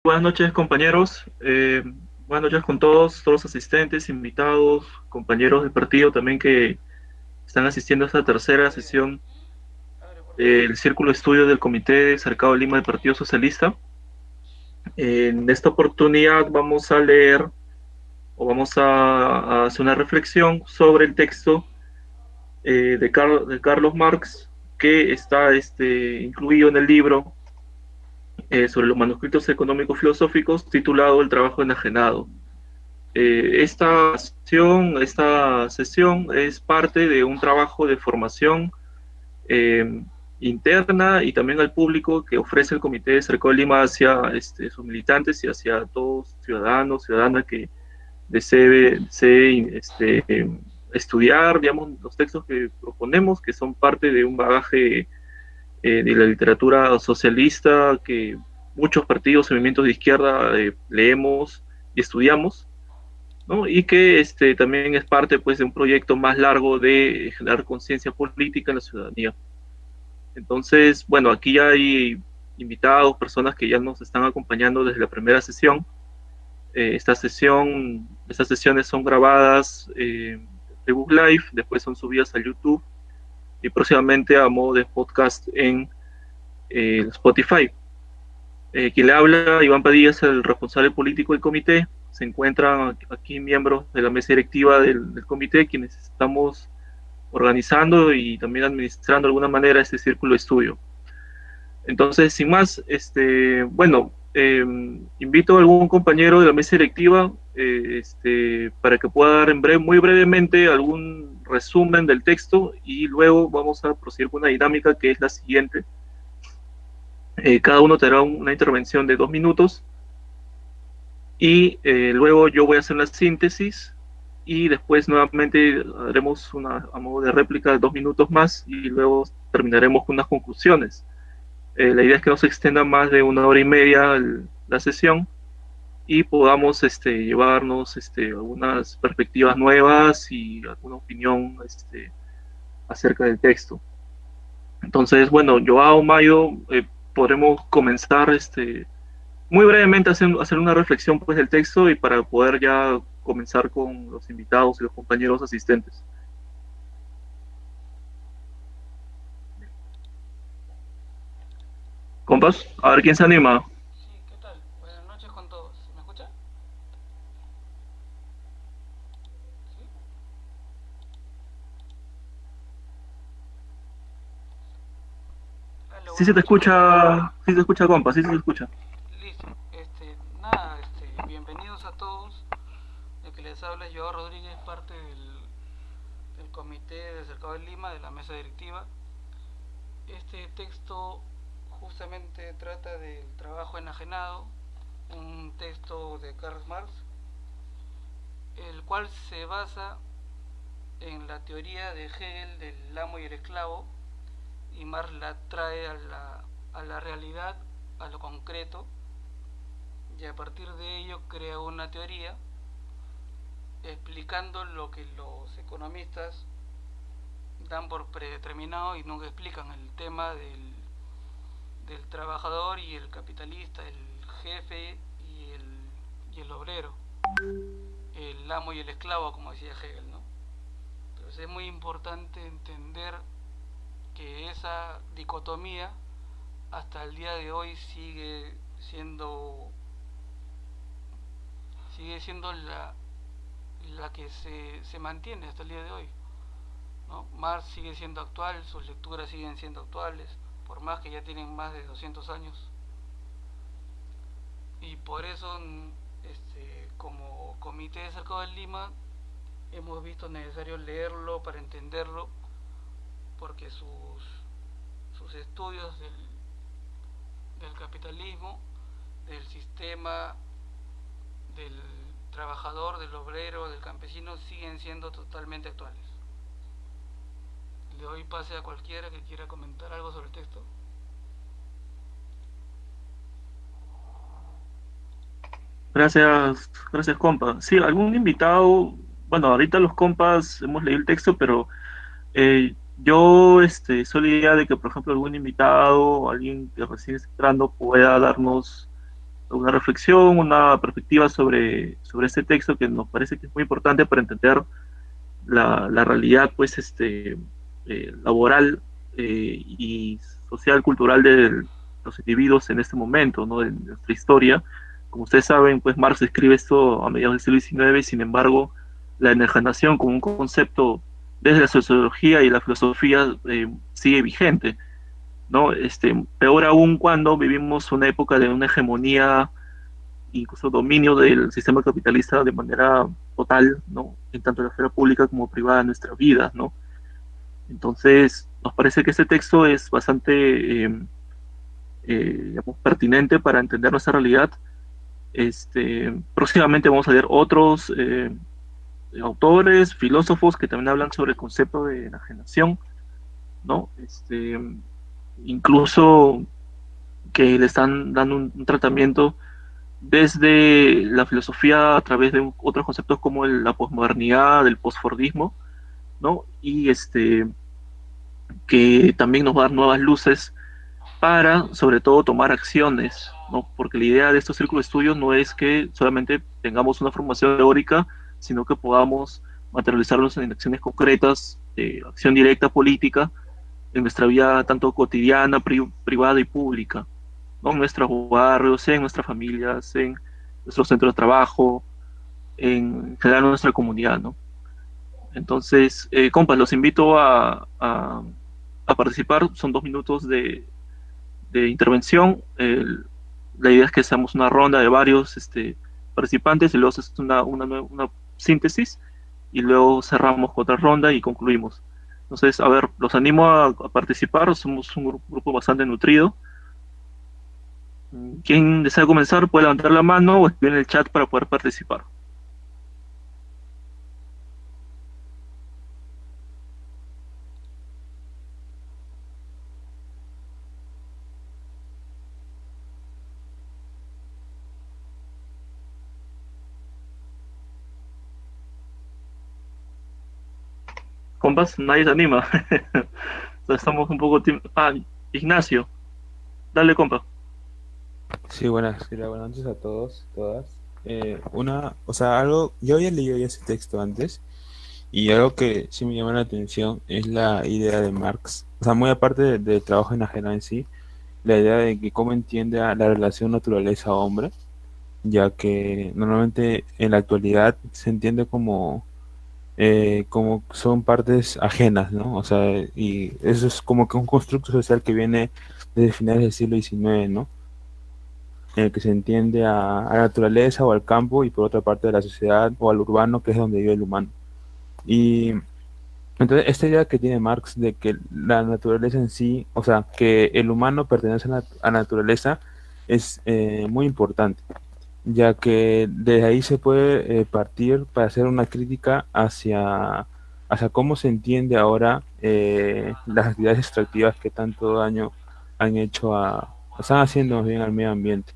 Buenas noches, compañeros. Buenas noches con todos los asistentes, invitados, compañeros del partido también que están asistiendo a esta tercera sesión del Círculo de Estudios del Comité de Cercado de Lima del Partido Socialista. En esta oportunidad vamos a leer o vamos a hacer una reflexión sobre el texto de Carlos Marx que está incluido en el libro sobre los manuscritos económicos filosóficos titulado El trabajo enajenado. Esta sesión es parte de un trabajo de formación eh, interna y también al público que ofrece el Comité de Cercado de Lima hacia sus militantes y hacia todos ciudadanos, ciudadanas que desee estudiar, digamos, los textos que proponemos, que son parte de un bagaje de la literatura socialista que muchos partidos y movimientos de izquierda leemos y estudiamos, ¿no? Y que también es parte, pues, de un proyecto más largo de generar conciencia política en la ciudadanía. Entonces, bueno, aquí ya hay invitados, personas que ya nos están acompañando desde la primera sesión. Estas sesiones son grabadas en Facebook Live, después son subidas a YouTube y próximamente a modo de podcast en Spotify. Quien le habla, Iván Padilla, es el responsable político del comité. Se encuentran aquí miembros de la mesa directiva del comité, quienes estamos organizando y también administrando de alguna manera este círculo de estudio. Entonces, sin más, invito a algún compañero de la mesa directiva para que pueda dar muy brevemente algún resumen del texto y luego vamos a proseguir con una dinámica que es la siguiente. Cada uno tendrá una intervención de 2 minutos y luego yo voy a hacer la síntesis y después nuevamente haremos a modo de réplica de 2 minutos más y luego terminaremos con unas conclusiones. La idea es que no se extienda más de 1 hora y media la sesión y podamos llevarnos algunas perspectivas nuevas y alguna opinión acerca del texto. Entonces, bueno, Joao, Mayo, podremos comenzar muy brevemente a hacer una reflexión, pues, del texto y para poder ya comenzar con los invitados y los compañeros asistentes. Compas, a ver quién se anima. Sí, ¿qué tal? Buenas noches con todos. ¿Me escucha? Sí. Hola, Sí buenas se te noches con todos. escucha, sí se escucha, compa, sí se te escucha. Listo. Nada, bienvenidos a todos. El que les habla es Joao Rodríguez, parte del Comité de Cercado de Lima, de la mesa directiva. Este texto justamente trata del trabajo enajenado, un texto de Karl Marx, el cual se basa en la teoría de Hegel del amo y el esclavo, y Marx la trae a la realidad, a lo concreto, y a partir de ello crea una teoría explicando lo que los economistas dan por predeterminado y nunca explican: el tema del trabajador y el capitalista, el jefe y el obrero, el amo y el esclavo, como decía Hegel, ¿no? Entonces es muy importante entender que esa dicotomía hasta el día de hoy sigue siendo la que se mantiene hasta el día de hoy, ¿no? Marx sigue siendo actual, sus lecturas siguen siendo actuales, por más que ya tienen más de 200 años. Y por eso, como Comité de Cercado de Lima, hemos visto necesario leerlo para entenderlo, porque sus estudios del capitalismo, del sistema, del trabajador, del obrero, del campesino, siguen siendo totalmente actuales. Le doy pase a cualquiera que quiera comentar algo sobre el texto. Gracias, compa. Sí, algún invitado, bueno, ahorita los compas hemos leído el texto, pero yo soy la idea de que, por ejemplo, algún invitado o alguien que recién está entrando pueda darnos una reflexión, una perspectiva sobre este texto que nos parece que es muy importante para entender la realidad pues, laboral y social, cultural de los individuos en este momento, ¿no? De nuestra historia. Como ustedes saben, pues Marx escribe esto a mediados del siglo XIX, sin embargo, la enajenación como un concepto desde la sociología y la filosofía sigue vigente, ¿no? Peor aún cuando vivimos una época de una hegemonía, incluso dominio del sistema capitalista de manera total, ¿no? En tanto la esfera pública como privada de nuestra vida, ¿no? Entonces, nos parece que este texto es bastante, digamos, pertinente para entender nuestra realidad. Próximamente vamos a ver otros autores, filósofos que también hablan sobre el concepto de enajenación, ¿no? Incluso que le están dando un tratamiento desde la filosofía a través de otros conceptos como la posmodernidad, el posfordismo, ¿no? Y que también nos va a dar nuevas luces para, sobre todo, tomar acciones, ¿no? Porque la idea de estos círculos de estudios no es que solamente tengamos una formación teórica, sino que podamos materializarlos en acciones concretas, de acción directa política, en nuestra vida tanto cotidiana, privada y pública, ¿no? En nuestros barrios, en nuestras familias, en nuestros centros de trabajo, en general en nuestra comunidad, ¿no? Entonces, compas, los invito a participar. Son 2 minutos de intervención. La idea es que seamos una ronda de varios participantes y luego se hace una síntesis y luego cerramos con otra ronda y concluimos. Entonces, a ver, los animo a participar. Somos un grupo bastante nutrido. Quien desea comenzar puede levantar la mano o escribir en el chat para poder participar. Compas, nadie se anima. Estamos un poco... Ignacio, dale, compa. Sí, buenas noches a todos, todas. O sea, algo, yo había leído ya ese texto antes y algo que sí me llama la atención es la idea de Marx, o sea, muy aparte del trabajo enajenado en sí, la idea de que cómo entiende a la relación naturaleza-hombre, ya que normalmente en la actualidad se entiende como son partes ajenas, ¿no? O sea, y eso es como que un constructo social que viene desde finales del siglo XIX, ¿no? En el que se entiende a la naturaleza o al campo y por otra parte a la sociedad o al urbano, que es donde vive el humano. Y entonces esta idea que tiene Marx de que la naturaleza en sí, o sea, que el humano pertenece a la naturaleza, es muy importante, ya que desde ahí se puede partir para hacer una crítica hacia cómo se entiende ahora las actividades extractivas que tanto daño han hecho están haciendo más bien al medio ambiente.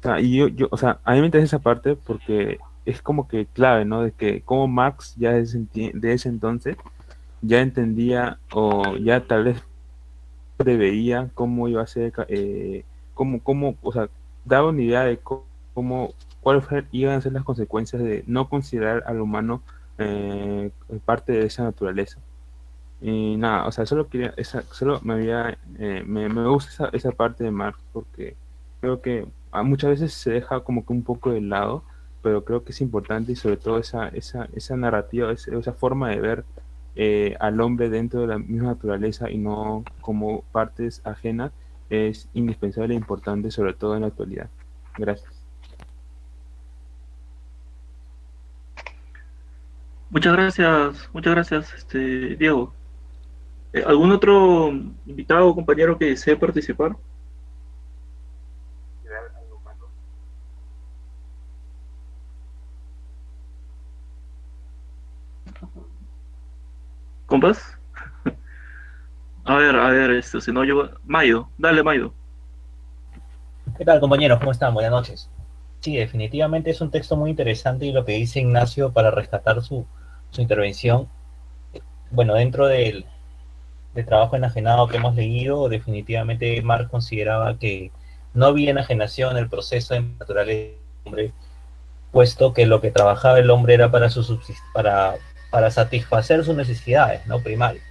O sea, y o sea, a mí me interesa esa parte porque es como que clave, ¿no? De que como Marx ya de ese entonces ya entendía o ya tal vez preveía cómo iba a ser, o sea, daba una idea de cómo, cuáles iban a ser las consecuencias de no considerar al humano parte de esa naturaleza. Y nada, o sea, solo me gusta esa parte de Marx porque creo que muchas veces se deja como que un poco de lado, pero creo que es importante y sobre todo esa narrativa, esa forma de ver al hombre dentro de la misma naturaleza y no como partes ajenas es indispensable e importante, sobre todo en la actualidad. Gracias. Muchas gracias, Diego. ¿Algún otro invitado o compañero que desee participar? ¿Compas? A ver, si no yo... Maido, dale, Maido. ¿Qué tal, compañeros? ¿Cómo están? Buenas noches. Sí, definitivamente es un texto muy interesante y lo que dice Ignacio para rescatar su intervención, bueno, dentro del trabajo enajenado que hemos leído, definitivamente Marx consideraba que no había enajenación en el proceso natural del hombre, puesto que lo que trabajaba el hombre era para, para satisfacer sus necesidades, ¿no? Primarias.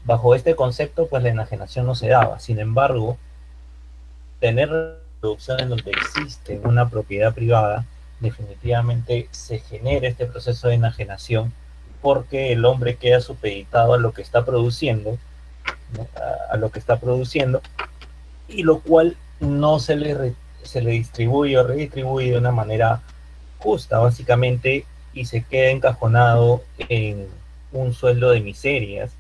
Bajo este concepto, pues la enajenación no se daba. Sin embargo, tener producción en donde existe una propiedad privada, definitivamente se genera este proceso de enajenación porque el hombre queda supeditado a lo que está produciendo, ¿no? A lo que está produciendo, y lo cual no se le distribuye o redistribuye de una manera justa, básicamente, y se queda encajonado en un sueldo de miserias,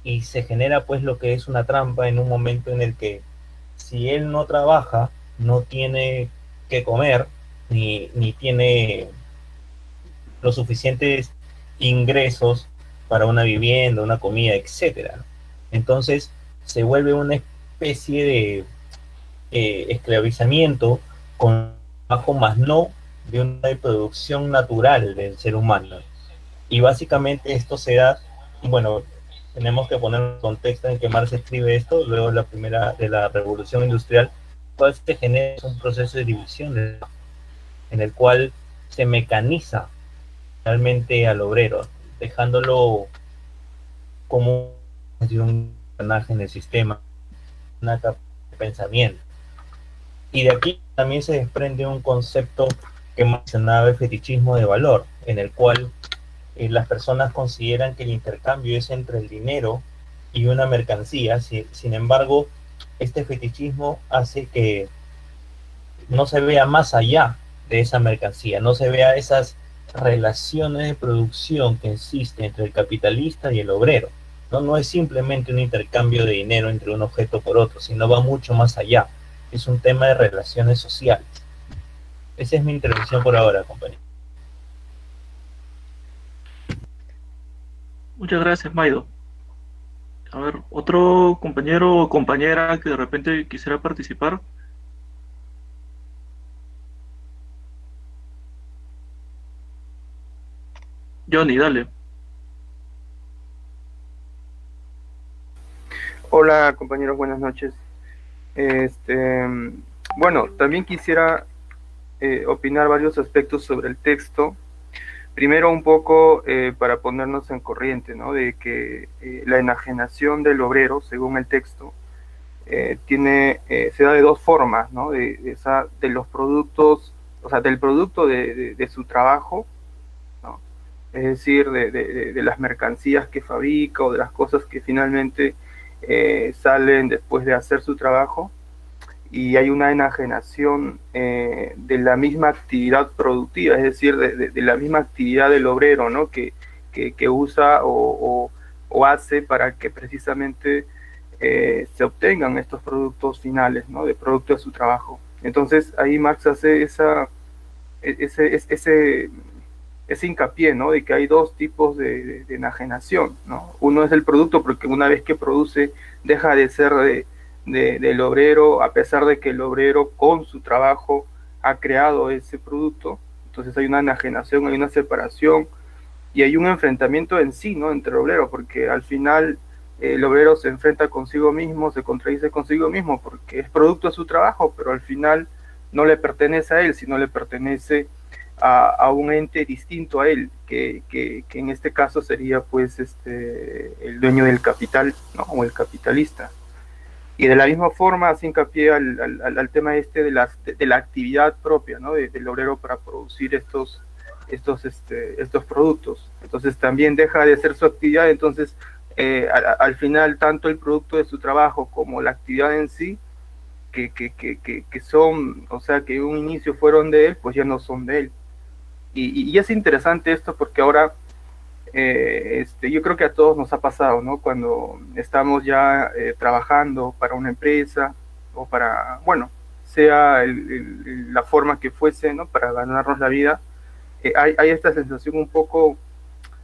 y se genera pues lo que es una trampa en un momento en el que si él no trabaja, no tiene que comer, ni tiene los suficientes ingresos para una vivienda, una comida, etcétera. Entonces se vuelve una especie de esclavizamiento con trabajo más no de una producción natural del ser humano. Y básicamente esto se da, bueno, tenemos que poner en contexto en que Marx escribe esto, luego la primera de la revolución industrial, cual se genera un proceso de división en el cual se mecaniza realmente al obrero, dejándolo como un personaje en el sistema, una capa de pensamiento. Y de aquí también se desprende un concepto que mencionaba el fetichismo de valor, en el cual las personas consideran que el intercambio es entre el dinero y una mercancía. Sin embargo, este fetichismo hace que no se vea más allá de esa mercancía, no se vea esas relaciones de producción que existen entre el capitalista y el obrero. No es simplemente un intercambio de dinero entre un objeto por otro, sino va mucho más allá. Es un tema de relaciones sociales. Esa es mi intervención por ahora, compañero. Muchas gracias, Maido. A ver, otro compañero o compañera que de repente quisiera participar. Johnny, dale. Hola compañeros, buenas noches. Bueno, también quisiera opinar varios aspectos sobre el texto. Primero un poco para ponernos en corriente, ¿no? De que la enajenación del obrero, según el texto, se da de dos formas, ¿no? De los productos, o sea, del producto de su trabajo, ¿no? Es decir, de las mercancías que fabrica o de las cosas que finalmente salen después de hacer su trabajo, y hay una enajenación de la misma actividad productiva, es decir, de la misma actividad del obrero, ¿no? que usa o hace para que precisamente se obtengan estos productos finales, ¿no? De producto de su trabajo. Entonces ahí Marx hace ese hincapié, ¿no? De que hay dos tipos de enajenación, ¿no? Uno es el producto, porque una vez que produce deja de ser del obrero, a pesar de que el obrero con su trabajo ha creado ese producto. Entonces hay una enajenación, hay una separación y hay un enfrentamiento en sí, ¿no? Entre el obrero, porque al final el obrero se enfrenta consigo mismo, se contradice consigo mismo, porque es producto de su trabajo, pero al final no le pertenece a él, sino le pertenece a un ente distinto a él, que en este caso sería pues el dueño del capital, ¿no? O el capitalista. Y de la misma forma hace hincapié al tema de la actividad propia, ¿no? Del obrero para producir estos productos. Entonces también deja de ser su actividad, entonces al final tanto el producto de su trabajo como la actividad en sí, que son, o sea, que en un inicio fueron de él, pues ya no son de él. Y es interesante esto porque ahora yo creo que a todos nos ha pasado, ¿no? Cuando estamos ya trabajando para una empresa o para, bueno, sea la forma que fuese, ¿no? Para ganarnos la vida, hay esta sensación un poco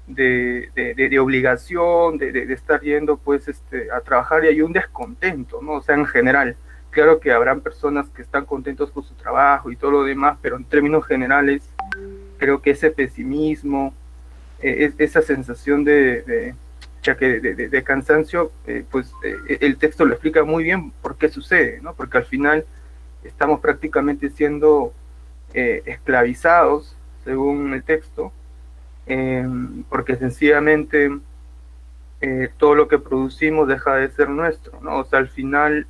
de obligación, de estar yendo pues a trabajar, y hay un descontento, ¿no? O sea, en general. Claro que habrán personas que están contentos con su trabajo y todo lo demás, pero en términos generales creo que ese pesimismo, esa sensación de cansancio, el texto lo explica muy bien por qué sucede, ¿no? Porque al final estamos prácticamente siendo esclavizados, según el texto, porque sencillamente todo lo que producimos deja de ser nuestro, ¿no? O sea, al final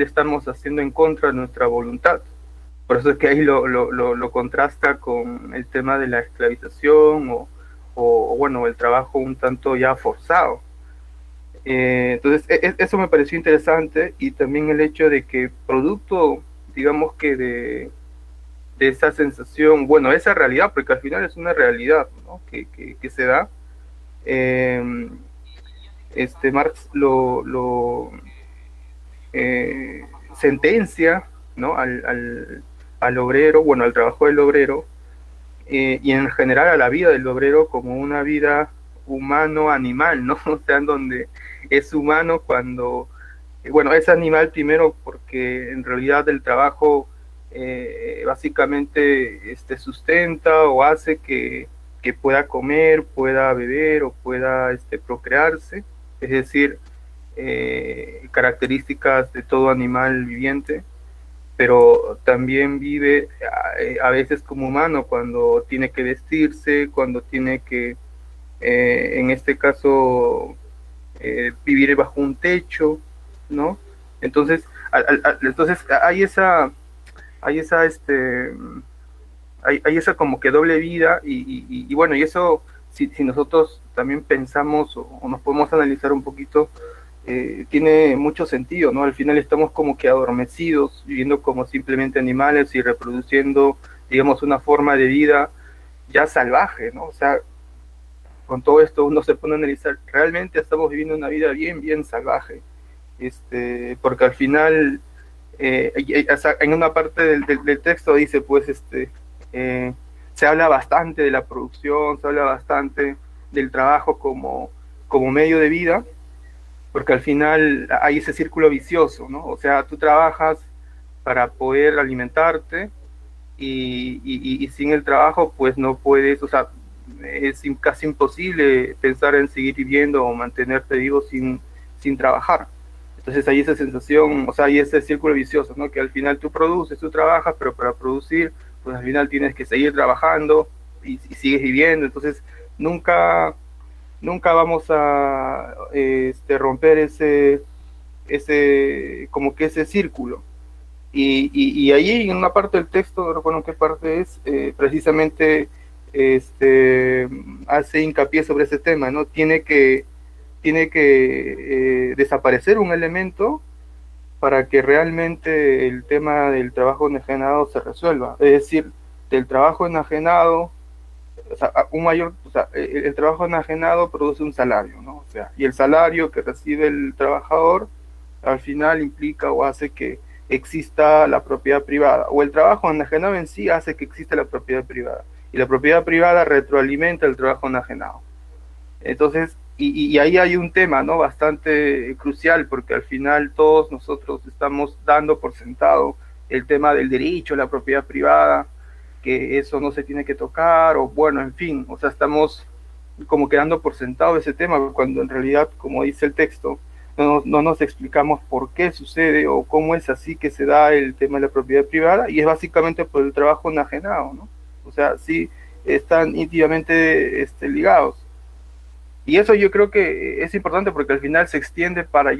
estamos haciendo en contra de nuestra voluntad. Por eso es que ahí lo contrasta con el tema de la esclavización o bueno, el trabajo un tanto ya forzado. Entonces, eso me pareció interesante, y también el hecho de que producto, digamos que de esa sensación, bueno, esa realidad, porque al final es una realidad, ¿no? que se da, Marx sentencia, ¿no? al obrero, bueno, al trabajo del obrero, y en general a la vida del obrero como una vida humano-animal, ¿no? O sea, en donde es humano cuando, bueno, es animal primero porque en realidad el trabajo básicamente sustenta o hace que pueda comer, pueda beber o pueda procrearse, es decir, características de todo animal viviente, pero también vive a veces como humano cuando tiene que vestirse, cuando tiene que, en este caso, vivir bajo un techo, ¿no? Entonces, entonces hay esa como que doble vida, y bueno, y eso, si nosotros también pensamos o nos podemos analizar un poquito, tiene mucho sentido, ¿no? Al final estamos como que adormecidos, viviendo como simplemente animales y reproduciendo, digamos, una forma de vida ya salvaje, ¿no? O sea, con todo esto uno se pone a analizar, realmente estamos viviendo una vida bien, bien salvaje, porque al final, en una parte del texto dice, pues, se habla bastante de la producción, se habla bastante del trabajo como medio de vida, porque al final hay ese círculo vicioso, ¿no? O sea, tú trabajas para poder alimentarte y sin el trabajo pues no puedes, o sea, es casi imposible pensar en seguir viviendo o mantenerte vivo sin trabajar. Entonces hay esa sensación, o sea, hay ese círculo vicioso, ¿no? Que al final tú produces, tú trabajas, pero para producir, pues al final tienes que seguir trabajando y sigues viviendo. Entonces nunca vamos a romper como que ese círculo. Y ahí en una parte del texto, no recuerdo qué parte es, precisamente hace hincapié sobre ese tema, ¿no? Tiene que desaparecer un elemento para que realmente el tema del trabajo enajenado se resuelva. Es decir, del trabajo enajenado, o sea, el trabajo enajenado produce un salario, ¿no? O sea, y el salario que recibe el trabajador al final implica o hace que exista la propiedad privada, o el trabajo enajenado en sí hace que exista la propiedad privada, y la propiedad privada retroalimenta el trabajo enajenado. Entonces, y ahí hay un tema, ¿no? Bastante crucial, porque al final todos nosotros estamos dando por sentado el tema del derecho a la propiedad privada, que eso no se tiene que tocar, o bueno, en fin, o sea, estamos como quedando por sentado ese tema, cuando en realidad, como dice el texto, no nos explicamos por qué sucede o cómo es así que se da el tema de la propiedad privada, y es básicamente por el trabajo enajenado, ¿no? O sea, sí están íntimamente ligados. Y eso yo creo que es importante porque al final se extiende para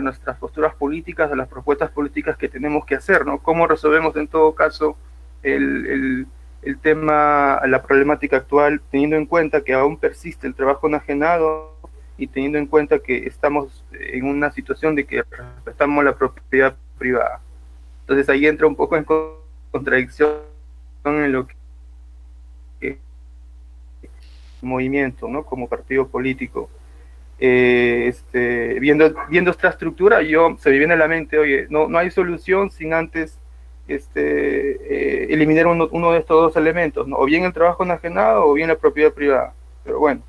nuestras posturas políticas, a las propuestas políticas que tenemos que hacer, ¿no? ¿Cómo resolvemos en todo caso el tema, la problemática actual, teniendo en cuenta que aún persiste el trabajo enajenado y teniendo en cuenta que estamos en una situación de que respetamos la propiedad privada? Entonces ahí entra un poco en contradicción en lo que movimiento, ¿no? Como partido político. Viendo esta estructura, se me viene a la mente, oye, no hay solución sin antes eliminar uno de estos dos elementos, ¿no? O bien el trabajo enajenado o bien la propiedad privada. Pero bueno,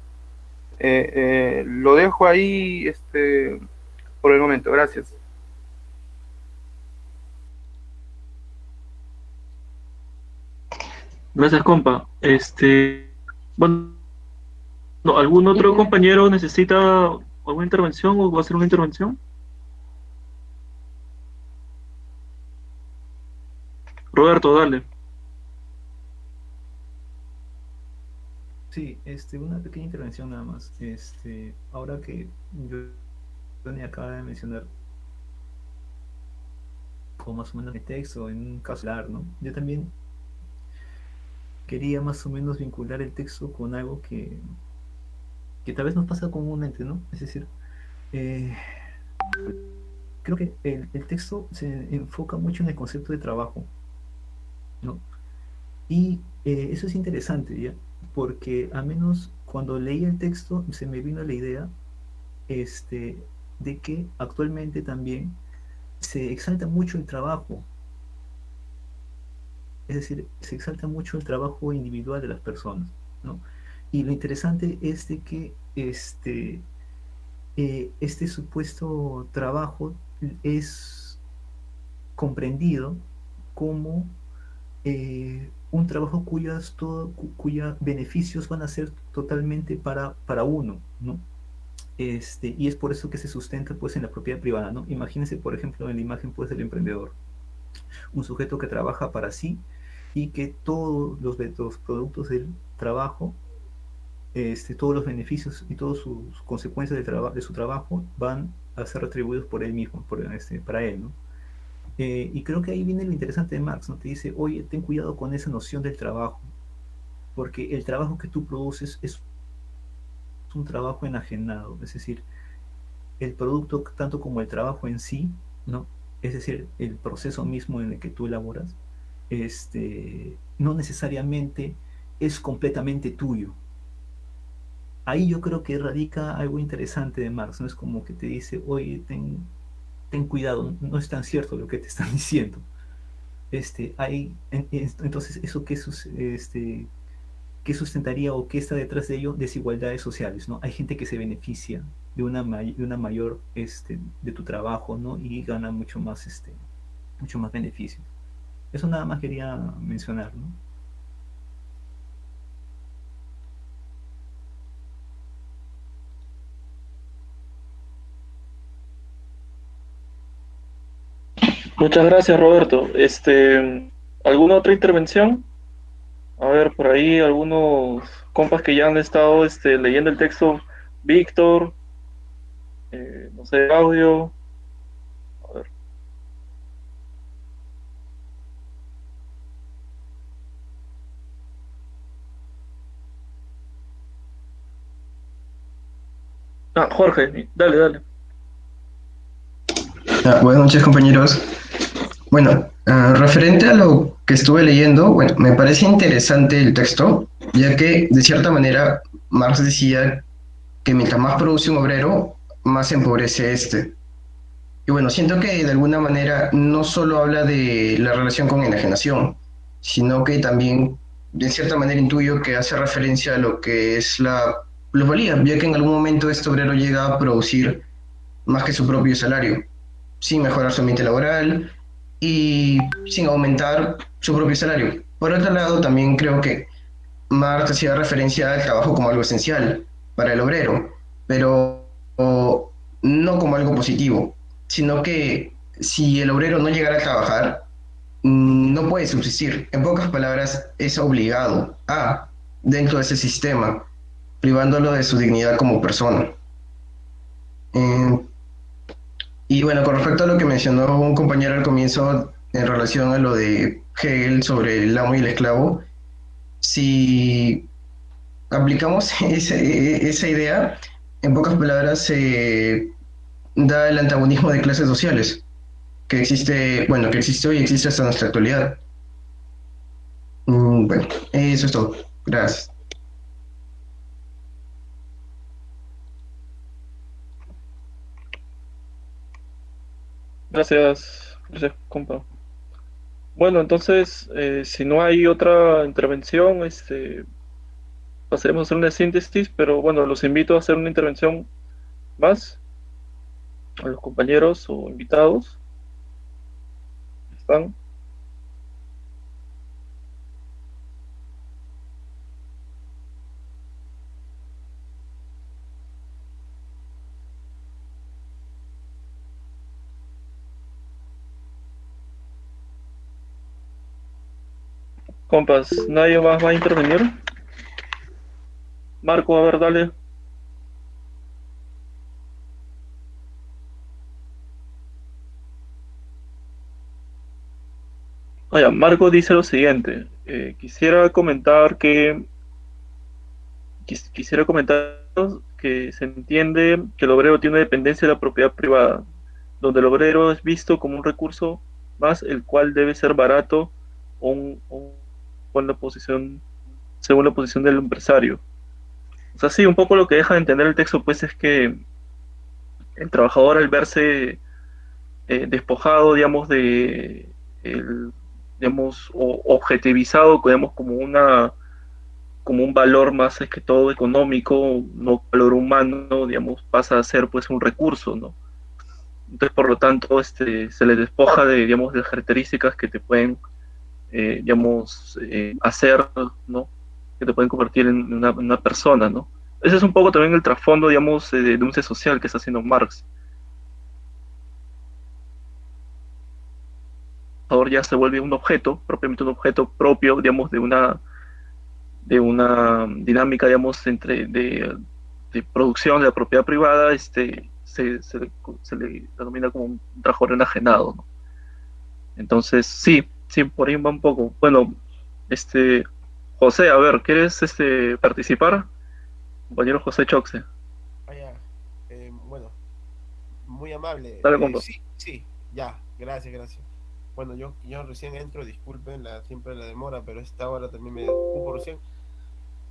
lo dejo ahí por el momento. Gracias. Gracias, compa. Bueno, ¿algún otro compañero necesita alguna intervención o va a hacer una intervención? Roberto, dale. Sí, una pequeña intervención nada más. Ahora que Johnny acaba de mencionar como más o menos el texto en un caso similar, ¿no? Yo también quería más o menos vincular el texto con algo que tal vez nos pasa comúnmente, ¿no? Es decir, eh, creo que el texto se enfoca mucho en el concepto de trabajo, ¿no? Y eso es interesante, ¿ya? Porque al menos cuando leí el texto se me vino la idea este, de que actualmente también se exalta mucho el trabajo, es decir, se exalta mucho el trabajo individual de las personas, ¿no? Y lo interesante es de que este supuesto trabajo es comprendido como un trabajo cuya beneficios van a ser totalmente para uno, ¿no? Y es por eso que se sustenta pues en la propiedad privada, ¿no? Imagínense, por ejemplo, en la imagen pues del emprendedor, un sujeto que trabaja para sí y que todos los productos del trabajo, todos los beneficios y todas sus consecuencias de su trabajo van a ser retribuidos por él mismo, para él, ¿no? Y creo que ahí viene lo interesante de Marx, ¿no? Te dice, oye, ten cuidado con esa noción del trabajo, porque el trabajo que tú produces es un trabajo enajenado, es decir, el producto tanto como el trabajo en sí, ¿no? Es decir, el proceso mismo en el que tú elaboras, no necesariamente es completamente tuyo. Ahí yo creo que radica algo interesante de Marx, ¿no? Es como que te dice, oye, ten cuidado, no es tan cierto lo que te están diciendo. Entonces, ¿eso qué sustentaría o qué está detrás de ello? Desigualdades sociales, ¿no? Hay gente que se beneficia de una mayor, de tu trabajo, ¿no? Y gana mucho más beneficio. Eso nada más quería mencionar, ¿no? Muchas gracias, Roberto. ¿Alguna otra intervención? A ver, por ahí algunos compas que ya han estado leyendo el texto. Víctor, no sé, audio. A ver. Ah, Jorge, dale, dale. Buenas noches, compañeros. Bueno, referente a lo que estuve leyendo, bueno, me parece interesante el texto, ya que de cierta manera Marx decía que mientras más produce un obrero, más se empobrece este. Y bueno, siento que de alguna manera no solo habla de la relación con enajenación, sino que también de cierta manera intuyo que hace referencia a lo que es la plusvalía, ya que en algún momento este obrero llega a producir más que su propio salario, sin mejorar su ambiente laboral y sin aumentar su propio salario. Por otro lado, también creo que Marx hacía referencia al trabajo como algo esencial para el obrero, pero no como algo positivo, sino que si el obrero no llegara a trabajar, no puede subsistir. En pocas palabras, es obligado a, dentro de ese sistema, privándolo de su dignidad como persona. Eh, y bueno, con respecto a lo que mencionó un compañero al comienzo en relación a lo de Hegel sobre el amo y el esclavo, si aplicamos esa idea, en pocas palabras se da el antagonismo de clases sociales, que existe, bueno, que existe hoy y existe hasta nuestra actualidad. Bueno, eso es todo. Gracias. Gracias, gracias, compa. Bueno, entonces, si no hay otra intervención, pasaremos a hacer una síntesis, pero bueno, los invito a hacer una intervención más a los compañeros o invitados. ¿Están? Compas, ¿nadie más va a intervenir? Marco, a ver, dale. Oye, Marco dice lo siguiente. Quisiera comentar que se entiende que el obrero tiene dependencia de la propiedad privada, donde el obrero es visto como un recurso más, el cual debe ser barato o con la posición, según la posición del empresario. O sea, sí, un poco lo que deja de entender el texto, pues, es que el trabajador, al verse despojado, digamos, digamos, o objetivizado, digamos, como un valor más, es que todo económico, no valor humano, digamos, pasa a ser, pues, un recurso, ¿no? Entonces, por lo tanto, se le despoja de, digamos, de las características que te pueden, digamos, hacer, ¿no? Que te pueden convertir en una persona, ¿no? Ese es un poco también el trasfondo, digamos, de denuncia social que está haciendo Marx. Ahora ya se vuelve un objeto, propiamente un objeto propio, digamos, de una dinámica, digamos, de producción de la propiedad privada, se le denomina como un trabajador enajenado, ¿no? Entonces, sí, sí, por ahí va un poco. Bueno, José, a ver, ¿quieres participar? Compañero José Choxe. Vaya, bueno, muy amable. Dale, compa. Sí, sí, ya, gracias, gracias. Bueno, yo recién entro, disculpen siempre la demora, pero esta hora también me ocupo recién.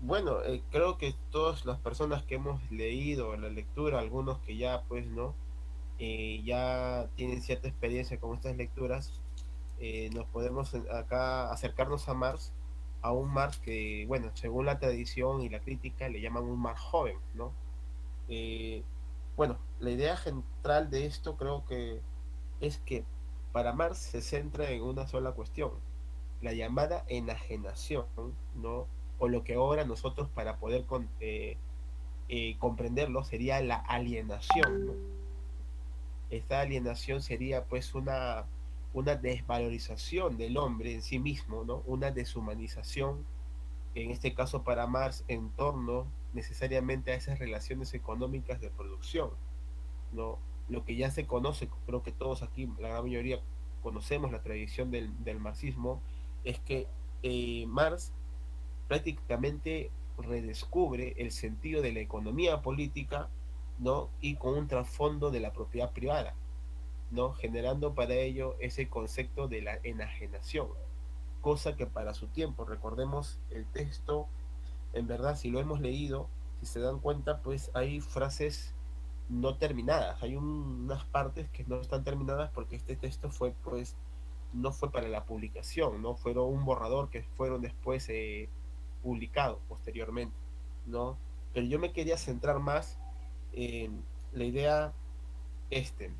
Bueno, creo que todas las personas que hemos leído la lectura, algunos que ya, pues, ¿no? Ya tienen cierta experiencia con estas lecturas, nos podemos acá acercarnos a un Marx que, bueno, según la tradición y la crítica, le llaman un Marx joven, ¿no? Eh, bueno, la idea central de esto creo que es que para Marx se centra en una sola cuestión, la llamada enajenación, ¿no? O lo que ahora nosotros para poder comprenderlo sería la alienación, ¿no? Esta alienación sería pues una desvalorización del hombre en sí mismo, ¿no? Una deshumanización, en este caso para Marx, en torno necesariamente a esas relaciones económicas de producción, ¿no? Lo que ya se conoce, creo que todos aquí, la gran mayoría, conocemos la tradición del marxismo, es que Marx prácticamente redescubre el sentido de la economía política, ¿no? Y con un trasfondo de la propiedad privada, ¿no? Generando para ello ese concepto de la enajenación, cosa que para su tiempo, recordemos el texto, en verdad, si lo hemos leído, si se dan cuenta, pues hay frases no terminadas, hay unas partes que no están terminadas porque este texto fue, pues, no fue para la publicación, no fueron un borrador que fueron después publicados posteriormente, ¿no? Pero yo me quería centrar más en la idea este.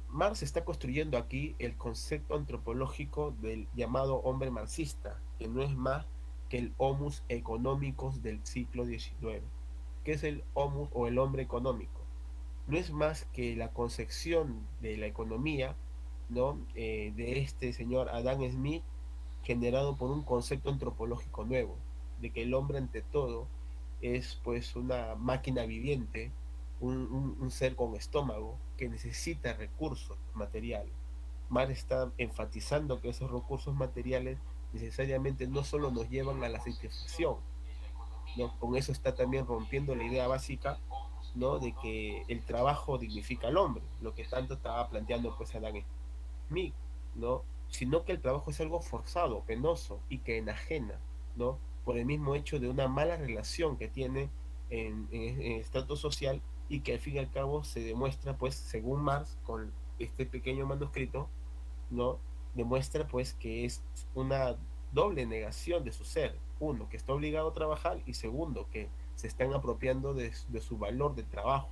Marx está construyendo aquí el concepto antropológico del llamado hombre marxista, que no es más que el homus economicus del siglo XIX. ¿Qué es el homus o el hombre económico? No es más que la concepción de la economía, ¿no? De este señor Adam Smith, generado por un concepto antropológico nuevo, de que el hombre ante todo es pues una máquina viviente, un ser con estómago que necesita recursos materiales. Marx está enfatizando que esos recursos materiales necesariamente no solo nos llevan a la satisfacción, ¿no? Con eso está también rompiendo la idea básica, ¿no? De que el trabajo dignifica al hombre, lo que tanto estaba planteando pues Adam Smith, ¿no? Sino que el trabajo es algo forzado, penoso y que enajena, ¿no? Por el mismo hecho de una mala relación que tiene en estrato social y que al fin y al cabo se demuestra, pues, según Marx, con este pequeño manuscrito, ¿no? Demuestra, pues, que es una doble negación de su ser. Uno, que está obligado a trabajar y segundo, que se están apropiando de su valor de trabajo,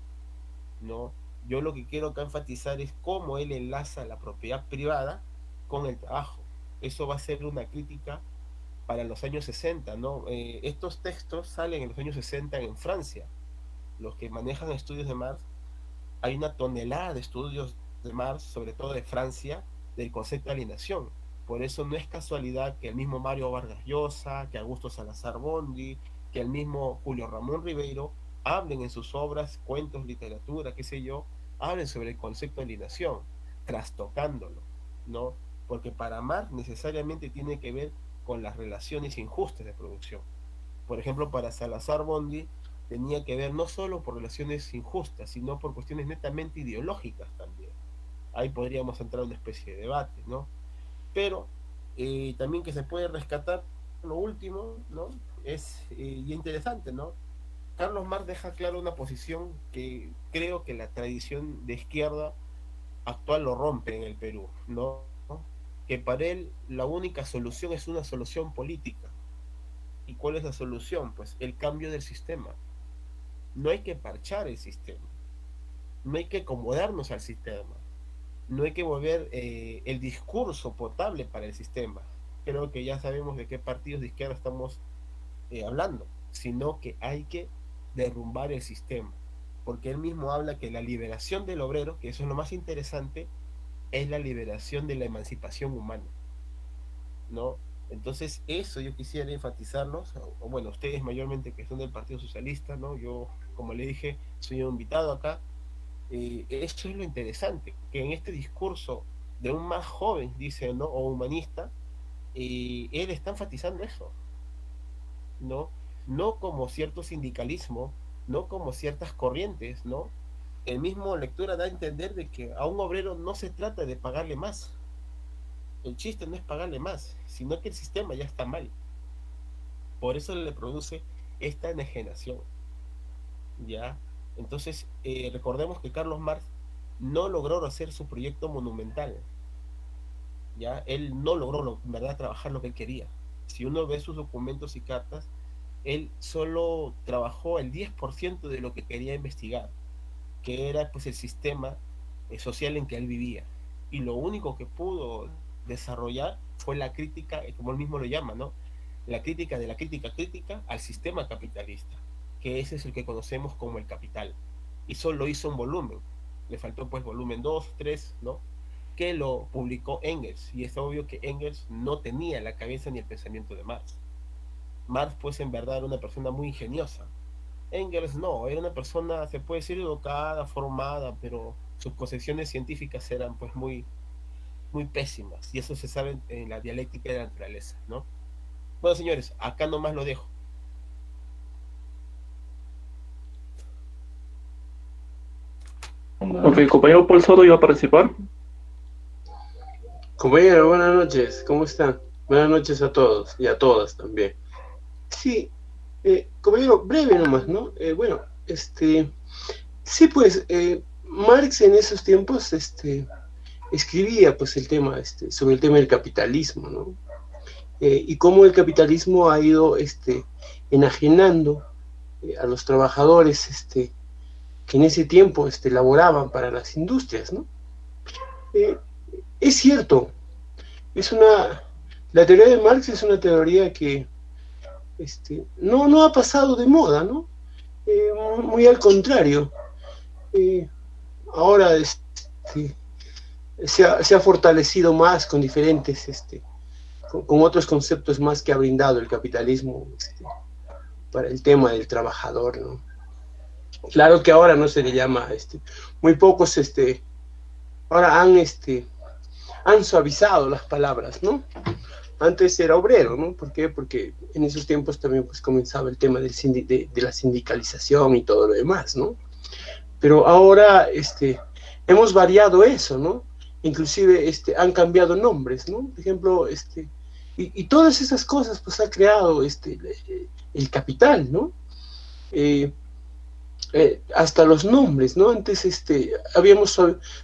¿no? Yo lo que quiero acá enfatizar es cómo él enlaza la propiedad privada con el trabajo. Eso va a ser una crítica para los años 60, ¿no? Estos textos salen en los años 60 en Francia. Los que manejan estudios de Marx, hay una tonelada de estudios de Marx, sobre todo de Francia, del concepto de alienación. Por eso no es casualidad que el mismo Mario Vargas Llosa, que Augusto Salazar Bondy, que el mismo Julio Ramón Ribeiro hablen en sus obras, cuentos, literatura, qué sé yo, hablen sobre el concepto de alienación, trastocándolo, ¿no? Porque para amar necesariamente tiene que ver con las relaciones injustas de producción. Por ejemplo, para Salazar Bondy tenía que ver no solo por relaciones injustas, sino por cuestiones netamente ideológicas también. Ahí podríamos entrar en una especie de debate, ¿no? Pero también que se puede rescatar lo último, ¿no? Es y interesante, ¿no? Carlos Marx deja claro una posición que creo que la tradición de izquierda actual lo rompe en el Perú, ¿no? Que para él la única solución es una solución política. ¿Y cuál es la solución? Pues el cambio del sistema. No hay que parchar el sistema, no hay que acomodarnos al sistema, no hay que volver el discurso potable para el sistema. Creo que ya sabemos de qué partidos de izquierda estamos hablando, sino que hay que derrumbar el sistema, porque él mismo habla que la liberación del obrero, que eso es lo más interesante, es la liberación de la emancipación humana, ¿no? Entonces eso yo quisiera enfatizarlos, o bueno, ustedes mayormente que son del Partido Socialista, ¿no? Yo, como le dije, soy un invitado acá. Esto es lo interesante, que en este discurso de un más joven, dice, ¿no? O humanista, él está enfatizando eso, ¿no? No como cierto sindicalismo, no como ciertas corrientes, ¿no? El mismo lectura da a entender de que a un obrero no se trata de pagarle más. El chiste no es pagarle más, sino que el sistema ya está mal. Por eso le produce esta enajenación, ¿ya? Entonces, recordemos que Carlos Marx no logró hacer su proyecto monumental, ¿ya? Él no logró, en verdad, trabajar lo que él quería. Si uno ve sus documentos y cartas, él solo trabajó el 10% de lo que quería investigar, que era pues el sistema social en que él vivía. Y lo único que pudo desarrollar fue la crítica, como él mismo lo llama, ¿no? La crítica de la crítica al sistema capitalista, que ese es el que conocemos como el capital. Y solo hizo un volumen, le faltó pues volumen 2, 3, ¿no? Que lo publicó Engels, y es obvio que Engels no tenía la cabeza ni el pensamiento de Marx. Marx pues en verdad era una persona muy ingeniosa. Engels no, era una persona, se puede decir, educada, formada, pero sus concepciones científicas eran pues muy pésimas, y eso se sabe en la dialéctica de la naturaleza, ¿no? Bueno, señores, acá nomás lo dejo. Ok, compañero Paul Soto iba a participar. Compañero, buenas noches, ¿cómo están? Buenas noches a todos y a todas también. Sí, compañero, breve nomás, ¿no? Bueno, sí, pues, Marx en esos tiempos, escribía, pues, el tema, sobre el tema del capitalismo, ¿no? Y cómo el capitalismo ha ido, enajenando a los trabajadores, que en ese tiempo, laboraban para las industrias, ¿no? Es cierto, la teoría de Marx es una teoría que, no ha pasado de moda, ¿no? Muy al contrario. Ahora, se ha fortalecido más con diferentes, con otros conceptos más que ha brindado el capitalismo, para el tema del trabajador, ¿no? Claro que ahora no se le llama, muy pocos, ahora han suavizado las palabras, ¿no? Antes era obrero, ¿no? ¿Por qué? Porque en esos tiempos también pues comenzaba el tema de la sindicalización y todo lo demás, ¿no? Pero ahora, hemos variado eso, ¿no? Inclusive, han cambiado nombres, ¿no? Por ejemplo, y todas esas cosas, pues ha creado, el capital, ¿no? Hasta los nombres, ¿no? Antes,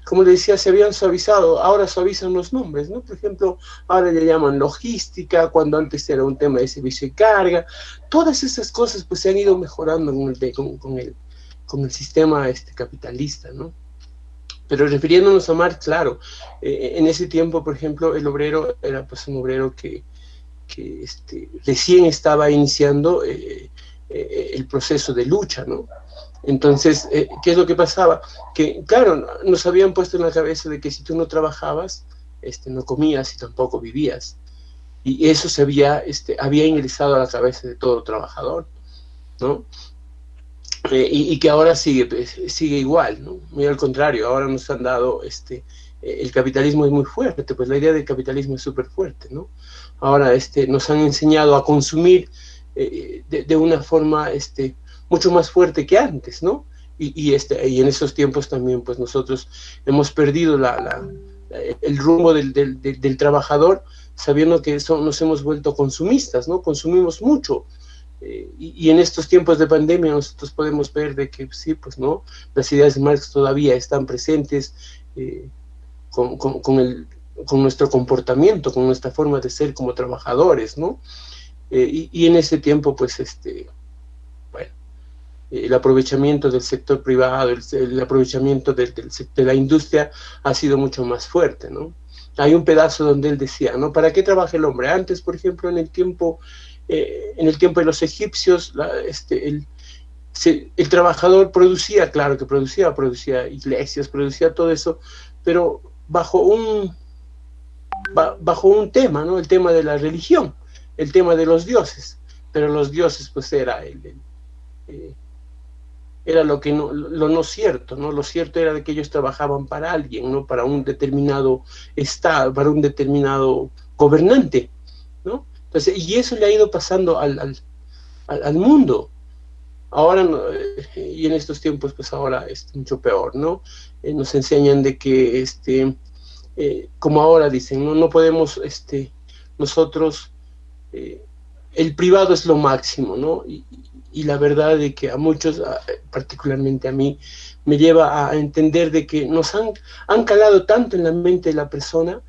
como le decía, se habían suavizado, ahora suavizan los nombres, ¿no? Por ejemplo, ahora le llaman logística, cuando antes era un tema de servicio y carga. Todas esas cosas, pues, se han ido mejorando con el sistema capitalista, ¿no? Pero refiriéndonos a Marx, claro, en ese tiempo, por ejemplo, el obrero era, pues, un obrero que recién estaba iniciando el proceso de lucha, ¿no? Entonces, ¿qué es lo que pasaba? Que, claro, nos habían puesto en la cabeza de que si tú no trabajabas, no comías y tampoco vivías. Y eso había ingresado a la cabeza de todo trabajador, ¿no? Y que ahora sigue igual, ¿no? Muy al contrario, ahora nos han dado, el capitalismo es muy fuerte, pues la idea del capitalismo es súper fuerte, ¿no? Ahora nos han enseñado a consumir de una forma mucho más fuerte que antes, ¿no? Y en esos tiempos también, pues nosotros hemos perdido el rumbo del trabajador, sabiendo que nos hemos vuelto consumistas, ¿no? Consumimos mucho. Y en estos tiempos de pandemia nosotros podemos ver de que sí, pues no, las ideas de Marx todavía están presentes con nuestro comportamiento, con nuestra forma de ser como trabajadores, ¿no? Y en ese tiempo, pues, bueno, el aprovechamiento del sector privado, el aprovechamiento de la industria ha sido mucho más fuerte, ¿no? Hay un pedazo donde él decía, ¿no? ¿Para qué trabaja el hombre? Antes, por ejemplo, en el tiempo de los egipcios, el trabajador producía, claro que producía iglesias, producía todo eso, pero bajo un tema, ¿no? El tema de la religión, el tema de los dioses, pero los dioses pues era lo no cierto, ¿no? Lo cierto era de que ellos trabajaban para alguien, ¿no? Para un determinado estado, para un determinado gobernante, ¿no? Entonces, y eso le ha ido pasando al mundo. Ahora, y en estos tiempos, pues ahora es mucho peor, ¿no? Nos enseñan de que, como ahora dicen, no podemos, nosotros, el privado es lo máximo, ¿no? Y la verdad de que a muchos, particularmente a mí, me lleva a entender de que nos han calado tanto en la mente de la persona,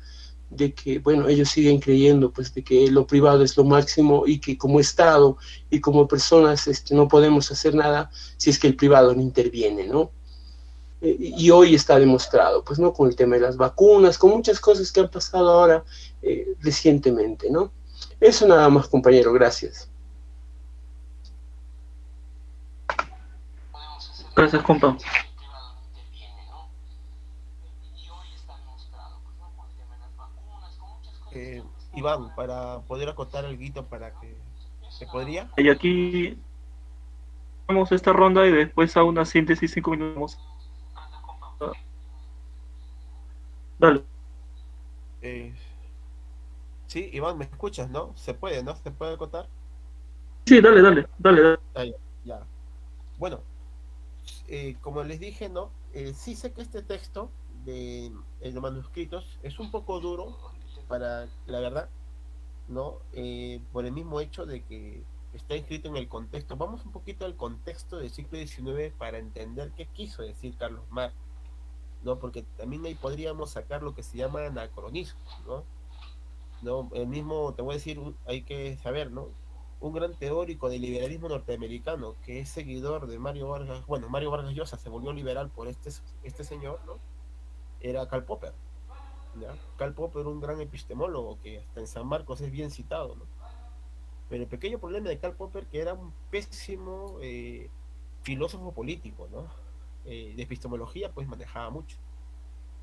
de que, bueno, ellos siguen creyendo, pues, de que lo privado es lo máximo y que como Estado y como personas no podemos hacer nada si es que el privado no interviene, ¿no? Y hoy está demostrado, pues, ¿no? Con el tema de las vacunas, con muchas cosas que han pasado ahora recientemente, ¿no? Eso nada más, compañero, gracias. Gracias, compa. Iván, para poder acotar algo para que se podría. Y aquí vamos a esta ronda y después a una síntesis 5 minutos. Dale. Sí, Iván, ¿me escuchas, no? ¿Se puede, no? ¿Se puede acotar? Sí, dale. Ya. Bueno, como les dije, ¿no? Sí sé que este texto de los manuscritos es un poco duro para la verdad, ¿no? Por el mismo hecho de que está escrito en el contexto. Vamos un poquito al contexto del siglo XIX para entender qué quiso decir Carlos Marx, ¿no? Porque también ahí podríamos sacar lo que se llama anacronismo, ¿no? El mismo, te voy a decir, hay que saber, ¿no? Un gran teórico del liberalismo norteamericano que es seguidor de Mario Vargas, bueno, Mario Vargas Llosa se volvió liberal por este señor, ¿no? Era Karl Popper, ¿ya? Karl Popper, un gran epistemólogo que hasta en San Marcos es bien citado, ¿no? Pero el pequeño problema de Karl Popper que era un pésimo filósofo político, ¿no? De epistemología pues manejaba mucho.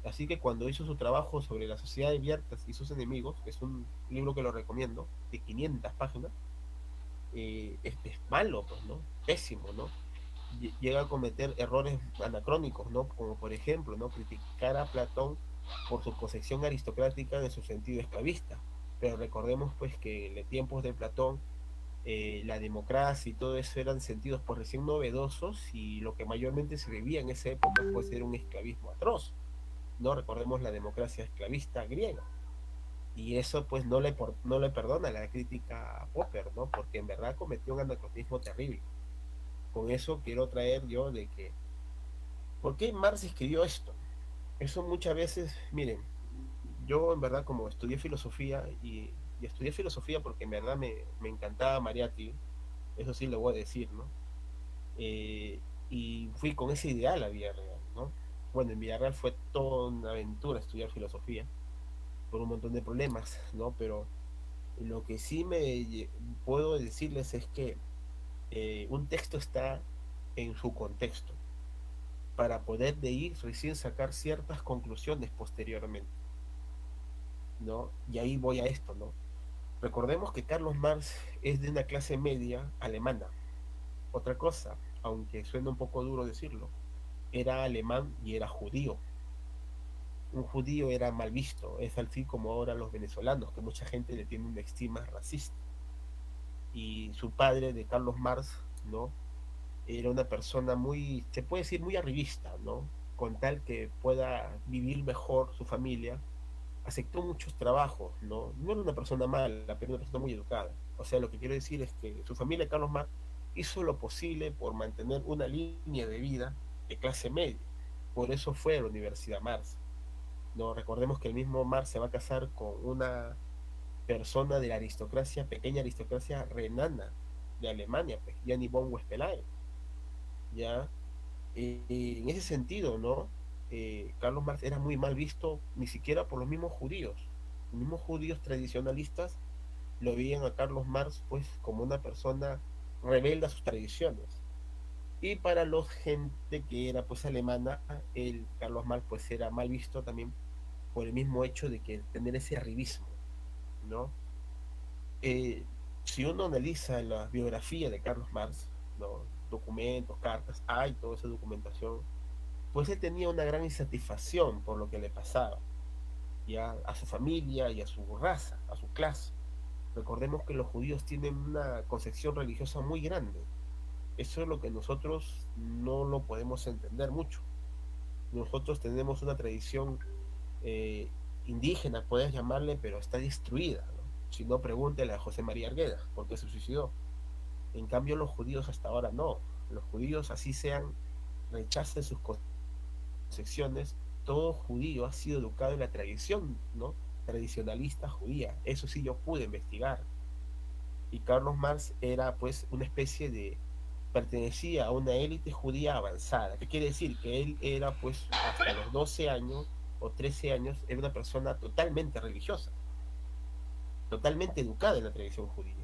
Así que cuando hizo su trabajo sobre la sociedad de Viertas y sus enemigos, que es un libro que lo recomiendo, de 500 páginas, es malo, pues, ¿no? Pésimo, ¿no? Llega a cometer errores anacrónicos, ¿no? Como por ejemplo, ¿no? Criticar a Platón por su concepción aristocrática en su sentido esclavista. Pero recordemos pues que en los tiempos de Platón la democracia y todo eso eran sentidos por recién novedosos y lo que mayormente se vivía en esa época pues era un esclavismo atroz, ¿no? Recordemos la democracia esclavista griega. Y eso pues no le perdona la crítica a Popper, ¿no? Porque en verdad cometió un anacronismo terrible. Con eso quiero traer yo de que ¿por qué Marx escribió esto? Eso muchas veces, miren, yo en verdad como estudié filosofía y estudié filosofía porque en verdad me encantaba Mariátegui, eso sí lo voy a decir, ¿no? Y fui con ese ideal a Villarreal, ¿no? Bueno, en Villarreal fue toda una aventura estudiar filosofía por un montón de problemas, ¿no? Pero lo que sí puedo decirles es que un texto está en su contexto para poder de ahí recién sacar ciertas conclusiones posteriormente. ¿no? Y ahí voy a esto, ¿no? Recordemos que Carlos Marx es de una clase media alemana. Otra cosa, aunque suena un poco duro decirlo, era alemán y era judío. Un judío era mal visto, es así como ahora los venezolanos, que mucha gente le tiene una estima racista. Y su padre, de Carlos Marx, ¿no? Era una persona muy, se puede decir, muy arribista, ¿no? Con tal que pueda vivir mejor su familia, aceptó muchos trabajos, ¿no? No era una persona mala, pero una persona muy educada. O sea, lo que quiero decir es que su familia, Carlos Marx, hizo lo posible por mantener una línea de vida de clase media. Por eso fue a la Universidad Marx. No, recordemos que el mismo Marx se va a casar con una persona de la aristocracia, pequeña aristocracia renana de Alemania, pues, Gianni von Wespelain, ¿ya? En ese sentido, ¿no? Carlos Marx era muy mal visto, ni siquiera por los mismos judíos. Los mismos judíos tradicionalistas lo veían a Carlos Marx, pues, como una persona rebelde a sus tradiciones. Y para los gente que era, pues, alemana, Carlos Marx, pues, era mal visto también por el mismo hecho de que tener ese arribismo, ¿no? Si uno analiza la biografía de Carlos Marx, ¿no? Documentos, cartas, hay toda esa documentación, pues él tenía una gran insatisfacción por lo que le pasaba, ya a su familia y a su raza, a su clase. Recordemos que los judíos tienen una concepción religiosa muy grande. Eso es lo que nosotros no lo podemos entender mucho. Nosotros tenemos una tradición eh, indígena, puedes llamarle, pero está destruida, ¿no? Si no, pregúntele a José María Arguedas, porque se suicidó. En cambio, los judíos hasta ahora no. Los judíos, así sean, rechacen sus concepciones. Todo judío ha sido educado en la tradición, ¿no? Tradicionalista judía. Eso sí yo pude investigar. Y Carlos Marx era, pues, una especie de, pertenecía a una élite judía avanzada. ¿Qué quiere decir? Que él era, pues, hasta los 12 años o 13 años, era una persona totalmente religiosa, totalmente educada en la tradición judía,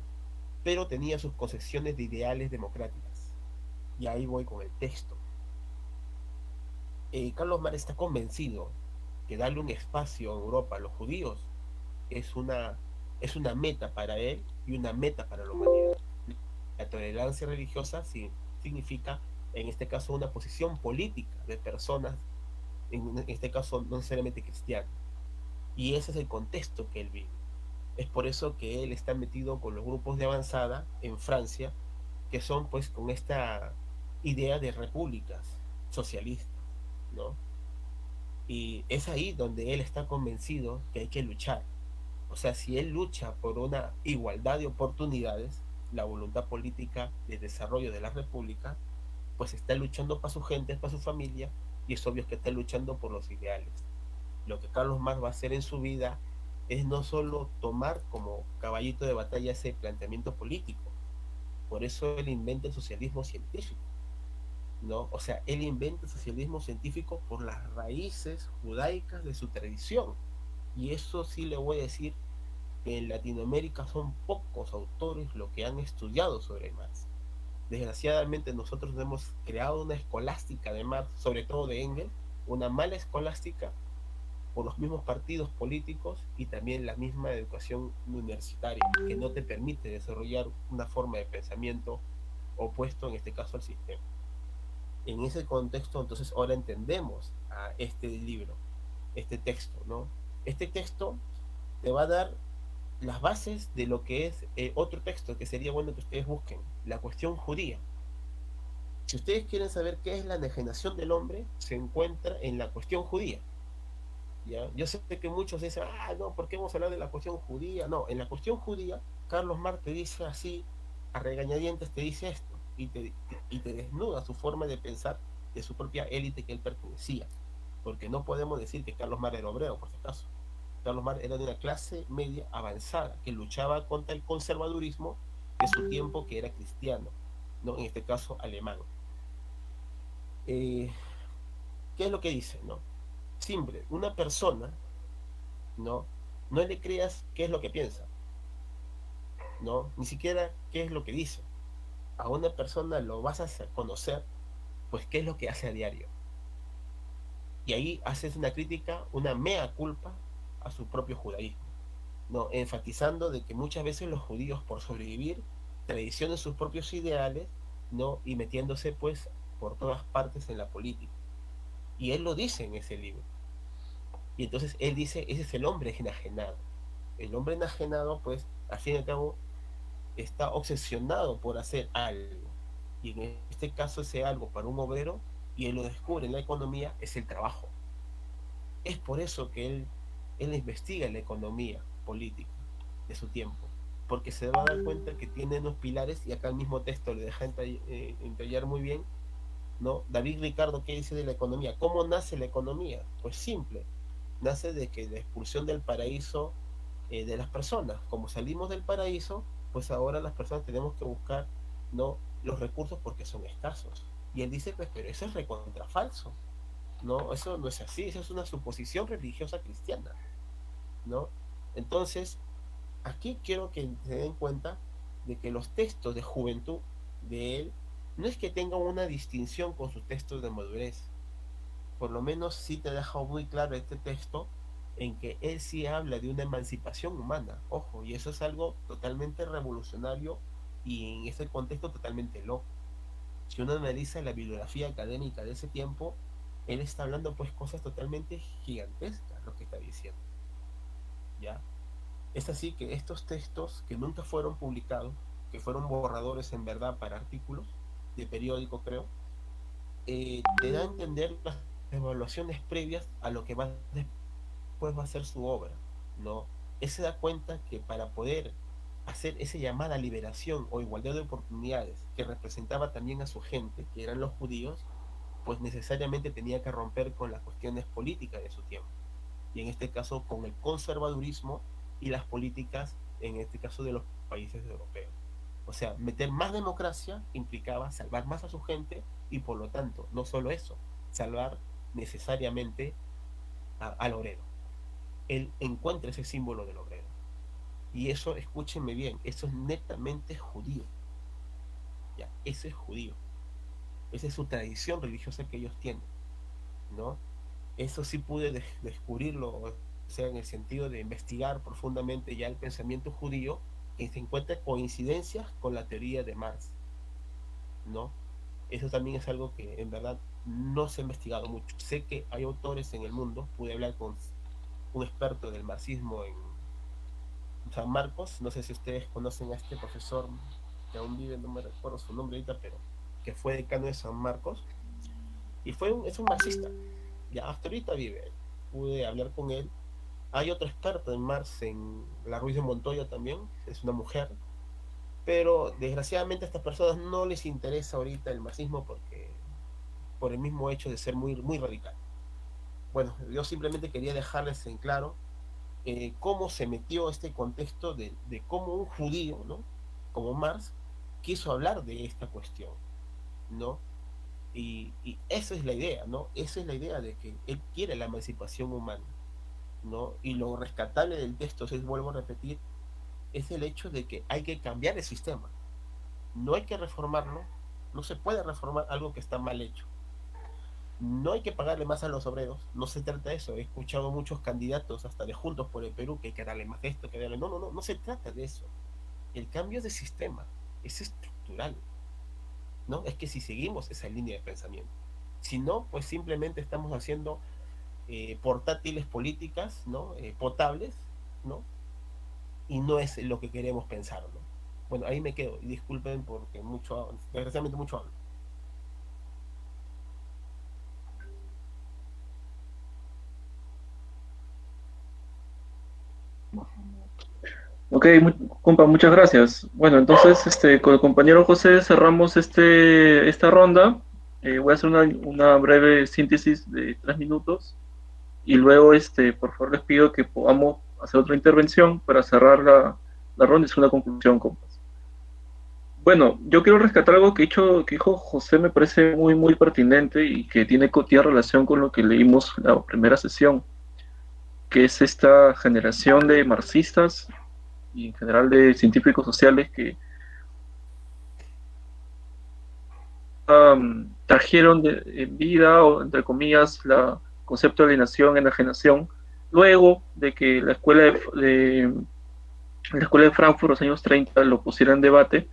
pero tenía sus concepciones de ideales democráticas. Y ahí voy con el texto. Carlos Marx está convencido que darle un espacio en Europa a los judíos es una meta para él y una meta para la humanidad. La tolerancia religiosa significa, en este caso, una posición política de personas, en este caso no necesariamente cristianas. Y ese es el contexto que él vive. Es por eso que él está metido con los grupos de avanzada en Francia, que son, pues, con esta idea de repúblicas socialistas, ¿no? Y es ahí donde él está convencido que hay que luchar. O sea, si él lucha por una igualdad de oportunidades, la voluntad política de desarrollo de la república, pues está luchando para su gente, para su familia, y es obvio que está luchando por los ideales. Lo que Carlos Marx va a hacer en su vida es no solo tomar como caballito de batalla ese planteamiento político, por eso él inventa el socialismo científico, ¿no? O sea, él inventa el socialismo científico por las raíces judaicas de su tradición. Y eso sí le voy a decir que en Latinoamérica son pocos autores los que han estudiado sobre Marx. Desgraciadamente nosotros hemos creado una escolástica de Marx, sobre todo de Engels, una mala escolástica por los mismos partidos políticos y también la misma educación universitaria, que no te permite desarrollar una forma de pensamiento opuesto, en este caso, al sistema. En ese contexto, entonces, ahora entendemos a este libro, este texto, ¿no? Este texto te va a dar las bases de lo que es otro texto que sería bueno que ustedes busquen, la cuestión judía. Si ustedes quieren saber qué es la enajenación del hombre, se encuentra en la cuestión judía. ¿Ya? Yo sé que muchos dicen, no, ¿por qué vamos a hablar de la cuestión judía? No, en la cuestión judía, Carlos Marx te dice así, a regañadientes te dice esto, y te desnuda su forma de pensar de su propia élite que él pertenecía. Porque no podemos decir que Carlos Marx era obrero, por si acaso. Carlos Marx era de una clase media avanzada, que luchaba contra el conservadurismo de su tiempo, que era cristiano, ¿no? En este caso alemán. ¿Qué es lo que dice, no? Simple, una persona, ¿no? No le creas qué es lo que piensa, ¿no? Ni siquiera qué es lo que dice. A una persona lo vas a hacer conocer, pues, qué es lo que hace a diario. Y ahí haces una crítica, una mea culpa a su propio judaísmo, ¿no? Enfatizando de que muchas veces los judíos, por sobrevivir, traicionan sus propios ideales, ¿no? Y metiéndose pues por todas partes en la política. Y él lo dice en ese libro. Y entonces él dice, ese es el hombre enajenado. El hombre enajenado, pues, al fin y al cabo, está obsesionado por hacer algo. Y en este caso ese algo para un obrero, y él lo descubre en la economía, es el trabajo. Es por eso que él investiga la economía política de su tiempo, porque se va a dar cuenta que tiene unos pilares, y acá el mismo texto le deja entallar muy bien, ¿no? David Ricardo, ¿qué dice de la economía? ¿Cómo nace la economía? Pues simple, nace de que la expulsión del paraíso de las personas, como salimos del paraíso, pues ahora las personas tenemos que buscar, ¿no?, los recursos porque son escasos. Y él dice, pues, pero eso es recontra falso, ¿no? Eso no es así, eso es una suposición religiosa cristiana, ¿no? Entonces, aquí quiero que se den cuenta de que los textos de juventud de él no es que tengan una distinción con sus textos de madurez. Por lo menos sí te deja muy claro este texto en que él sí habla de una emancipación humana, ojo, y eso es algo totalmente revolucionario y en ese contexto totalmente loco. Si uno analiza la bibliografía académica de ese tiempo, él está hablando pues cosas totalmente gigantescas, lo que está diciendo, ¿ya? Es así que estos textos que nunca fueron publicados, que fueron borradores en verdad para artículos de periódico, creo, te da a entender las evaluaciones previas a lo que después va a ser su obra, ¿no? Él se da cuenta que para poder hacer esa llamada liberación o igualdad de oportunidades que representaba también a su gente, que eran los judíos, pues necesariamente tenía que romper con las cuestiones políticas de su tiempo, y en este caso con el conservadurismo y las políticas, en este caso de los países europeos. O sea, meter más democracia implicaba salvar más a su gente, y por lo tanto, no solo eso, salvar necesariamente al obrero. Él encuentra ese símbolo del obrero. Y eso, escúchenme bien, eso es netamente judío. Ya, eso es judío. Esa es su tradición religiosa que ellos tienen, ¿no? Eso sí pude descubrirlo, o sea, en el sentido de investigar profundamente ya el pensamiento judío, que se encuentra coincidencias con la teoría de Marx, ¿no? Eso también es algo que en verdad no se ha investigado mucho. Sé que hay autores en el mundo, pude hablar con un experto del marxismo en San Marcos, no sé si ustedes conocen a este profesor que aún vive, no me recuerdo su nombre ahorita, pero que fue decano de San Marcos, y es un marxista, ya hasta ahorita vive. Pude hablar con él. Hay otro experto en Marx, en la Ruiz de Montoya también, es una mujer, pero desgraciadamente a estas personas no les interesa ahorita el marxismo por el mismo hecho de ser muy, muy radical. Bueno, yo simplemente quería dejarles en claro cómo se metió este contexto de cómo un judío, ¿no?, como Marx, quiso hablar de esta cuestión, ¿no? Y esa es la idea, ¿no? Esa es la idea de que él quiere la emancipación humana, ¿no? Y lo rescatable del texto, si vuelvo a repetir, es el hecho de que hay que cambiar el sistema. No hay que reformarlo, no se puede reformar algo que está mal hecho. No hay que pagarle más a los obreros, no se trata de eso. He escuchado muchos candidatos, hasta de Juntos por el Perú, que hay que darle más de esto, que darle... No se trata de eso. El cambio de sistema es estructural, ¿no? Es que si seguimos esa línea de pensamiento, si no, pues simplemente estamos haciendo portátiles políticas, ¿no? Potables, ¿no? Y no es lo que queremos pensar, ¿no? Bueno, ahí me quedo, y disculpen porque desgraciadamente mucho hablo. Ok, compa, muchas gracias. Bueno, entonces, con el compañero José cerramos esta ronda. Voy a hacer una breve síntesis de 3 minutos, y luego, por favor, les pido que podamos hacer otra intervención para cerrar la ronda y hacer una conclusión, compas. Bueno, yo quiero rescatar algo que dijo José, me parece muy, muy pertinente, y que tiene relación con lo que leímos en la primera sesión, que es esta generación de marxistas y en general de científicos sociales que trajeron en vida, o entre comillas, el concepto de alienación, enajenación, luego de que la escuela de Frankfurt, los años 30, lo pusiera en debate,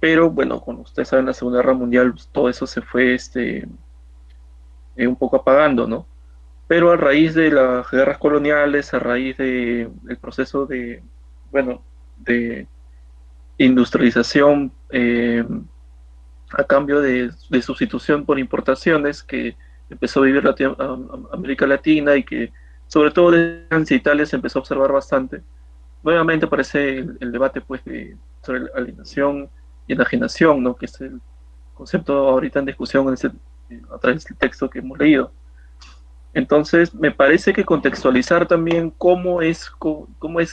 pero bueno, como ustedes saben, la Segunda Guerra Mundial, pues, todo eso se fue un poco apagando, ¿no? Pero a raíz de las guerras coloniales, a raíz del proceso bueno, de industrialización, a cambio de sustitución por importaciones que empezó a vivir América Latina y que sobre todo desde Francia e Italia se empezó a observar bastante. Nuevamente aparece el debate pues, sobre la alienación y enajenación, ¿no? Que es el concepto ahorita en discusión a través del texto que hemos leído. Entonces, me parece que contextualizar también cómo es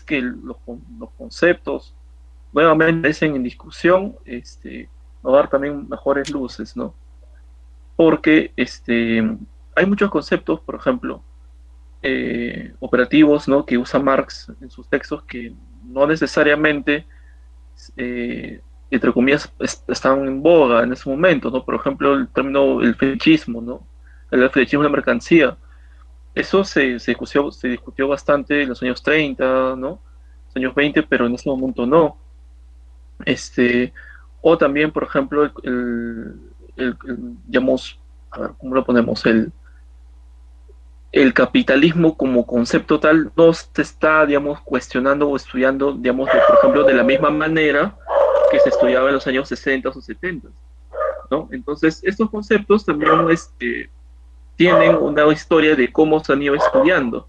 que los conceptos nuevamente aparecen en discusión, nos dar también mejores luces, ¿no? Porque hay muchos conceptos, por ejemplo, operativos, ¿no? Que usa Marx en sus textos que no necesariamente, entre comillas, estaban en boga en ese momento, ¿no? Por ejemplo, el término el fetichismo, ¿no? El fetichismo de mercancía. Eso se discutió bastante en los años 30, ¿no? Los años 20, pero en ese momento no. O también, por ejemplo, digamos, a ver, ¿cómo lo ponemos? El capitalismo como concepto tal no se está, digamos, cuestionando o estudiando, digamos, por ejemplo, de la misma manera que se estudiaba en los años 60 o 70, ¿no? Entonces, estos conceptos también tienen una historia de cómo se han ido estudiando.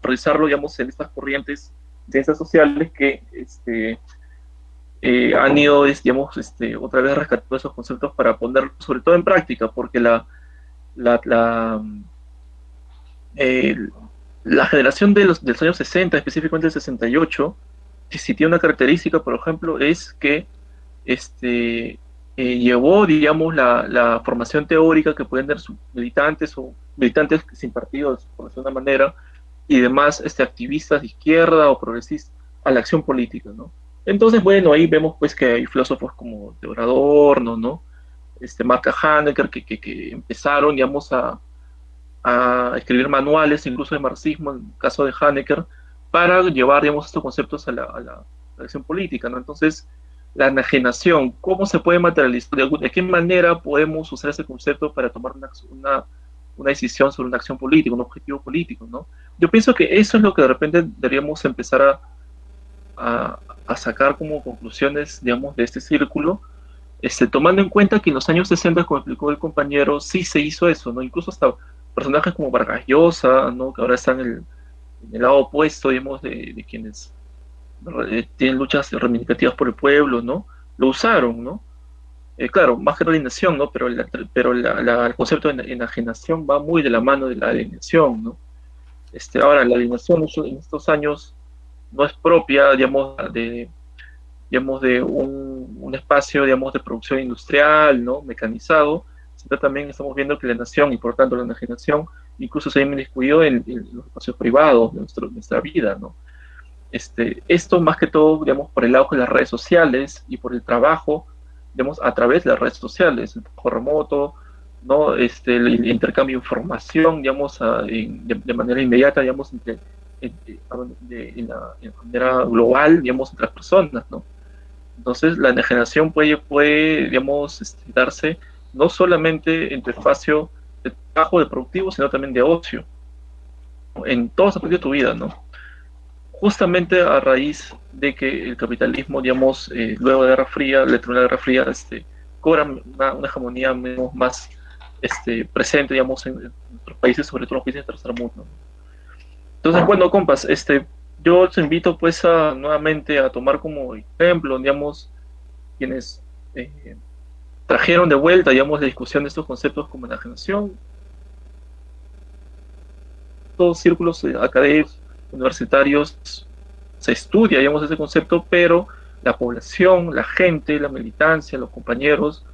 Realizarlo, digamos, en estas corrientes de ciencias sociales que han ido, digamos, otra vez rescatando esos conceptos para ponerlos sobre todo en práctica, porque la generación de los años 60, específicamente el 68, si tiene una característica, por ejemplo, es que llevó, digamos, la formación teórica que pueden tener sus militantes o militantes sin partido, por decirlo de una manera, y demás activistas de izquierda o progresistas a la acción política, ¿no? Entonces, bueno, ahí vemos pues que hay filósofos como Theodor Adorno, ¿no? Mark Hanecker, que empezaron, digamos, a escribir manuales, incluso de marxismo, en el caso de Hanecker, para llevar, digamos, estos conceptos a la acción política, ¿no? Entonces, la enajenación, ¿cómo se puede materializar? ¿De qué manera podemos usar ese concepto para tomar una decisión sobre una acción política, un objetivo político, ¿no? Yo pienso que eso es lo que de repente deberíamos empezar a sacar como conclusiones, digamos, de este círculo, tomando en cuenta que en los años 60, como explicó el compañero, sí se hizo eso, ¿no? Incluso hasta personajes como Vargas Llosa, ¿no? Que ahora están en el lado opuesto, digamos, de quienes tienen luchas reivindicativas por el pueblo, ¿no? Lo usaron, ¿no? Claro, más que la alienación, ¿no? Pero el concepto de enajenación va muy de la mano de la alienación, ¿no? Ahora, la alienación en estos años no es propia, digamos, de un espacio, digamos, de producción industrial, ¿no? Mecanizado, sino también estamos viendo que la alienación y por tanto la enajenación incluso se ha inmiscuido en los espacios privados de nuestra vida, ¿no? Esto más que todo, digamos, por el lado de las redes sociales y por el trabajo, digamos, a través de las redes sociales, el trabajo remoto, ¿no? El intercambio de información, digamos, de manera inmediata, digamos, de manera global, digamos, entre las personas, ¿no? Entonces, la enajenación puede digamos, darse no solamente en tu espacio de trabajo, de productivo, sino también de ocio, en todos los aspectos de tu vida, ¿no? Justamente a raíz de que el capitalismo, digamos, luego de la Guerra Fría, la Guerra Fría, cobra una hegemonía más presente, digamos, en nuestros países, sobre todo en los países del tercer mundo. Entonces, bueno, compas, yo los invito, pues, nuevamente a tomar como ejemplo, digamos, quienes trajeron de vuelta, digamos, la discusión de estos conceptos como enajenación, todos círculos académicos, universitarios, se estudia, digamos, ese concepto, pero la población, la gente, la militancia, los compañeros,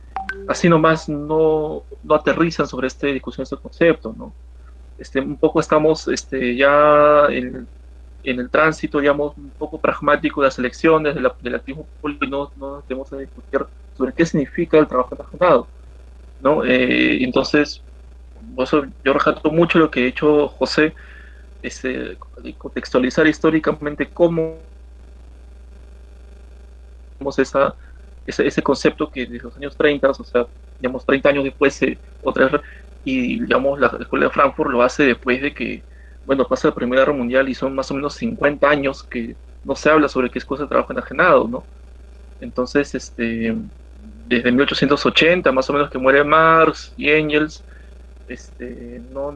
así nomás no aterrizan sobre esta discusión, este concepto, ¿no? Un poco estamos ya en el tránsito, digamos, un poco pragmático de las elecciones, del activismo político, no tenemos que discutir sobre qué significa el trabajo enajenado, ¿no? Entonces, por eso yo rescato mucho lo que ha hecho José, contextualizar históricamente cómo ese concepto que desde los años 30, o sea, digamos 30 años después, y digamos la Escuela de Frankfurt lo hace después de que, bueno, pasa la Primera Guerra Mundial y son más o menos 50 años que no se habla sobre qué es cosa de trabajo enajenado, ¿no? Entonces, desde 1880, más o menos, que muere Marx y Engels, no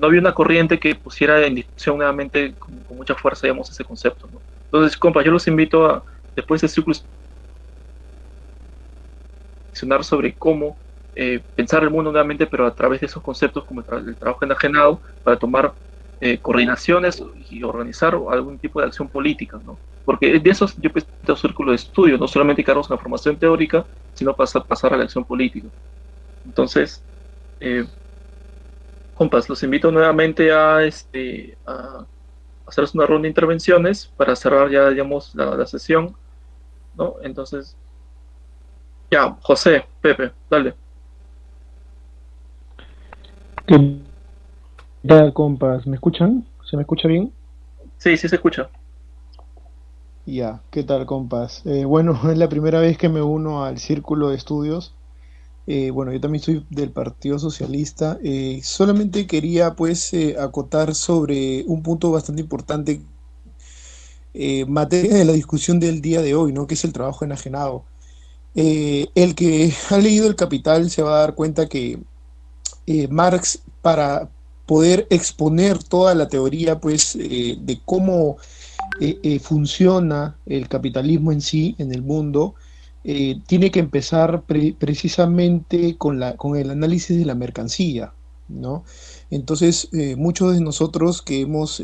había una corriente que pusiera en discusión nuevamente con mucha fuerza, digamos, ese concepto, ¿no? Entonces, compas, yo los invito a, después de este círculo, reflexionar sobre cómo pensar el mundo nuevamente, pero a través de esos conceptos como el trabajo enajenado, para tomar coordinaciones y organizar algún tipo de acción política, ¿no? Porque de esos yo pensé un círculo de estudio, no solamente quedarnos en la formación teórica, sino pasar a la acción política. Entonces, compas, los invito nuevamente a hacer una ronda de intervenciones para cerrar ya, digamos, la sesión, ¿no? Entonces, ya, José, Pepe, dale. ¿Qué tal, compas? ¿Me escuchan? ¿Se me escucha bien? Sí, sí se escucha. Ya, ¿qué tal, compas? Bueno, es la primera vez que me uno al círculo de estudios. Bueno, yo también soy del Partido Socialista. Solamente quería, pues, acotar sobre un punto bastante importante, materia de la discusión del día de hoy, ¿no? Que es el trabajo enajenado. El que ha leído El Capital se va a dar cuenta que Marx, para poder exponer toda la teoría, pues, de cómo funciona el capitalismo en sí, en el mundo, tiene que empezar precisamente con el análisis de la mercancía, ¿no? Entonces, muchos de nosotros que hemos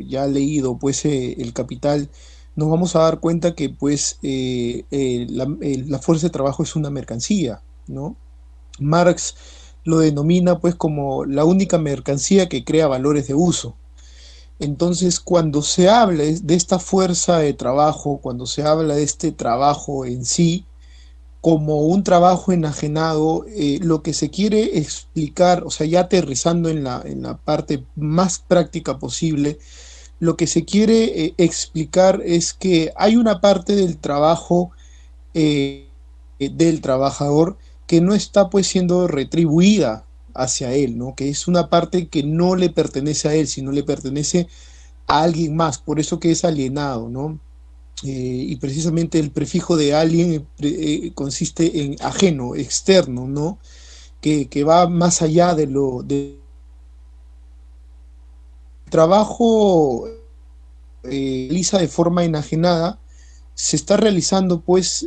ya leído, pues, El Capital, nos vamos a dar cuenta que, pues, la fuerza de trabajo es una mercancía, ¿no? Marx lo denomina, pues, como la única mercancía que crea valores de uso. Entonces, cuando se habla de esta fuerza de trabajo, cuando se habla de este trabajo en sí, como un trabajo enajenado, lo que se quiere explicar, o sea, ya aterrizando en la parte más práctica posible, lo que se quiere explicar es que hay una parte del trabajo del trabajador que no está, pues, siendo retribuida hacia él, ¿no? Que es una parte que no le pertenece a él, sino le pertenece a alguien más, por eso que es alienado, ¿no? Y precisamente el prefijo de alien consiste en ajeno, externo, ¿no? Que va más allá de del trabajo realiza de forma enajenada, se está realizando, pues,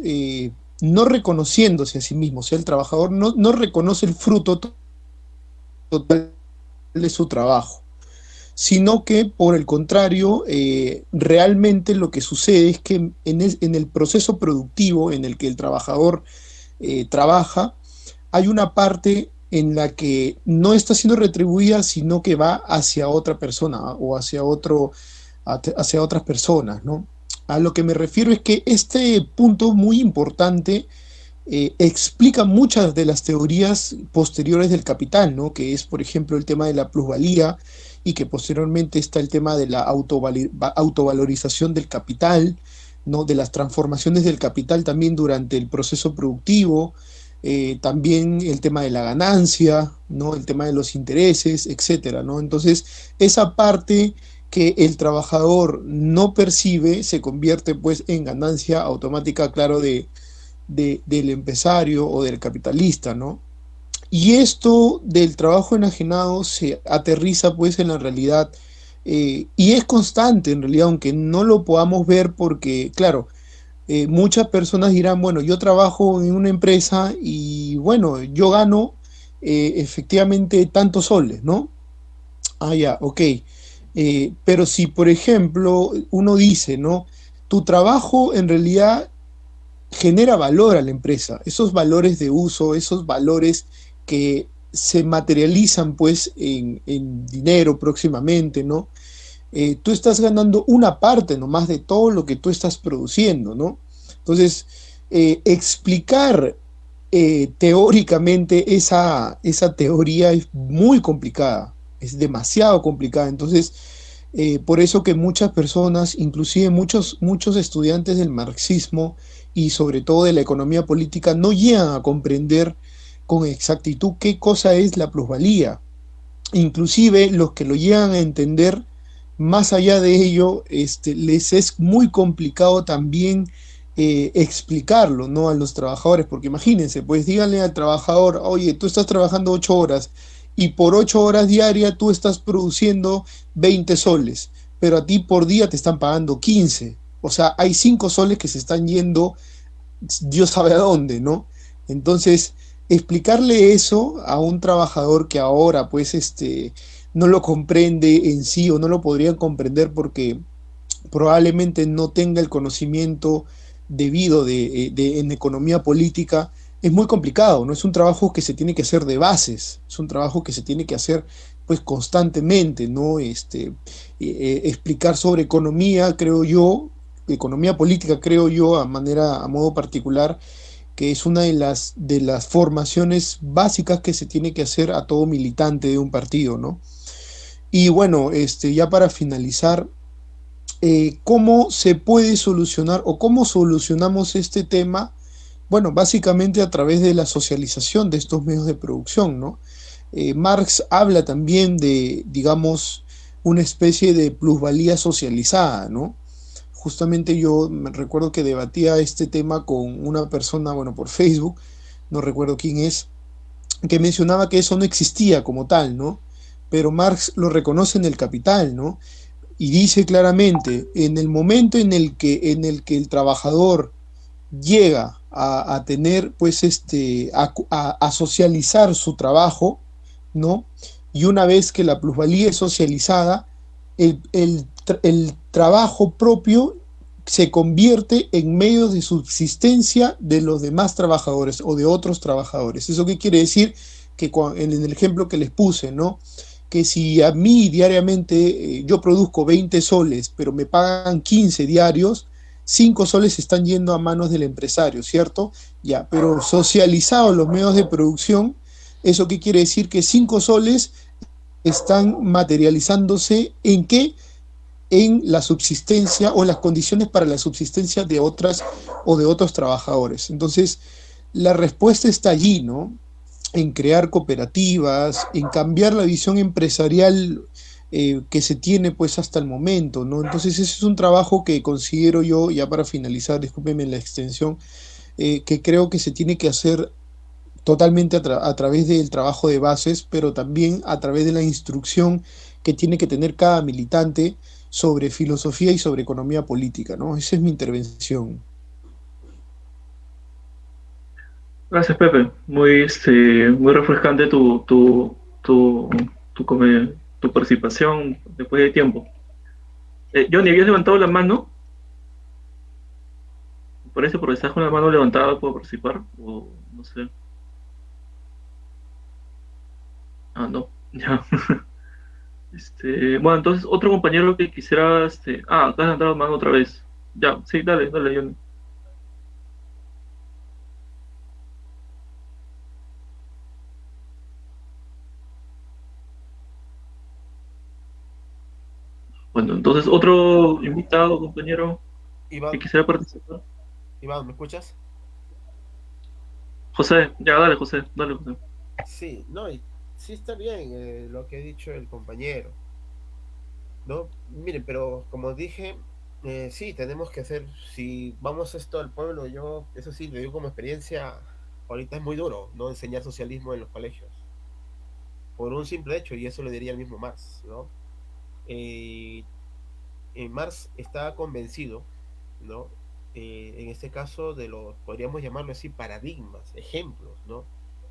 no reconociéndose a sí mismo, o sea, el trabajador no reconoce el fruto total de su trabajo, sino que, por el contrario, realmente lo que sucede es que en el proceso productivo en el que el trabajador trabaja, hay una parte en la que no está siendo retribuida, sino que va hacia otra persona o hacia otras personas, ¿no? A lo que me refiero es que este punto muy importante explica muchas de las teorías posteriores del capital, ¿no? Que es, por ejemplo, el tema de la plusvalía, y que posteriormente está el tema de la autovalorización del capital, ¿no? De las transformaciones del capital también durante el proceso productivo, también el tema de la ganancia, ¿no? El tema de los intereses, etcétera, ¿no? Entonces, esa parte que el trabajador no percibe se convierte, pues, en ganancia automática, claro, del empresario o del capitalista, ¿no? Y esto del trabajo enajenado se aterriza, pues, en la realidad, y es constante en realidad, aunque no lo podamos ver, porque, claro, muchas personas dirán, bueno, yo trabajo en una empresa y, bueno, yo gano efectivamente tantos soles, ¿no? Ah, ya, ok. Pero si, por ejemplo, uno dice, ¿no? Tu trabajo en realidad genera valor a la empresa, esos valores de uso, esos valores que se materializan, pues, en dinero próximamente, ¿no? Tú estás ganando una parte nomás de todo lo que tú estás produciendo, ¿no? Entonces, explicar teóricamente esa teoría es muy complicada, es demasiado complicada. Entonces, por eso que muchas personas, inclusive muchos estudiantes del marxismo y sobre todo de la economía política, no llegan a comprender con exactitud qué cosa es la plusvalía. Inclusive los que lo llegan a entender, más allá de ello, les es muy complicado también explicarlo, ¿no? A los trabajadores, porque imagínense, pues díganle al trabajador, oye, tú estás trabajando 8 horas y por 8 horas diarias tú estás produciendo 20 soles, pero a ti por día te están pagando 15. O sea, hay 5 soles que se están yendo, Dios sabe a dónde, ¿no? Entonces, explicarle eso a un trabajador que ahora, pues, no lo comprende en sí o no lo podrían comprender porque probablemente no tenga el conocimiento debido en economía política, es muy complicado, ¿no? Es un trabajo que se tiene que hacer de bases, es un trabajo que se tiene que hacer pues constantemente, ¿no? Explicar sobre economía, creo yo, economía política, creo yo, a modo particular, que es una de las formaciones básicas que se tiene que hacer a todo militante de un partido, ¿no? Y bueno, ya para finalizar, ¿cómo se puede solucionar o cómo solucionamos este tema? Bueno, básicamente a través de la socialización de estos medios de producción, ¿no? Marx habla también de, digamos, una especie de plusvalía socializada, ¿no? Justamente yo me recuerdo que debatía este tema con una persona, bueno, por Facebook, no recuerdo quién es, que mencionaba que eso no existía como tal, ¿no? Pero Marx lo reconoce en el Capital, ¿no? Y dice claramente, en el momento en el que el trabajador llega a tener, pues, a socializar su trabajo, ¿no? Y una vez que la plusvalía es socializada, el trabajo propio se convierte en medio de subsistencia de los demás trabajadores o de otros trabajadores. ¿Eso qué quiere decir? Que en el ejemplo que les puse, ¿no? Que si a mí diariamente yo produzco 20 soles, pero me pagan 15 diarios, 5 soles están yendo a manos del empresario, ¿cierto? Ya, pero socializados los medios de producción, ¿eso qué quiere decir? Que 5 soles están materializándose ¿en qué? En la subsistencia o en las condiciones para la subsistencia de otras o de otros trabajadores. Entonces, la respuesta está allí, ¿no? En crear cooperativas, en cambiar la visión empresarial que se tiene pues hasta el momento, ¿no? Entonces ese es un trabajo que considero yo, ya para finalizar, discúlpenme la extensión, que creo que se tiene que hacer totalmente a través del trabajo de bases, pero también a través de la instrucción que tiene que tener cada militante sobre filosofía y sobre economía política, ¿no? Esa es mi intervención. Gracias, Pepe. Muy refrescante tu participación después de tiempo. Johnny, ¿habías levantado la mano? Por eso, porque estás con la mano levantada, ¿puedo participar? O no sé. Ah, no, ya. Bueno, entonces, otro compañero que quisiera, te has levantado la mano otra vez. Ya, sí, dale, Johnny. Bueno, entonces otro invitado, compañero, Iván, que quisiera participar. Iván, ¿me escuchas? José, ya, dale, José. Sí, no, sí está bien lo que ha dicho el compañero, ¿no? Miren, pero como dije, sí, tenemos que hacer, si vamos esto al pueblo, yo, eso sí, lo digo como experiencia, ahorita es muy duro, ¿no? Enseñar socialismo en los colegios, por un simple hecho, y eso lo diría el mismo Marx, ¿no? Eh, Marx está convencido, ¿no? En este caso de los, podríamos llamarlo así, paradigmas, ejemplos, ¿no?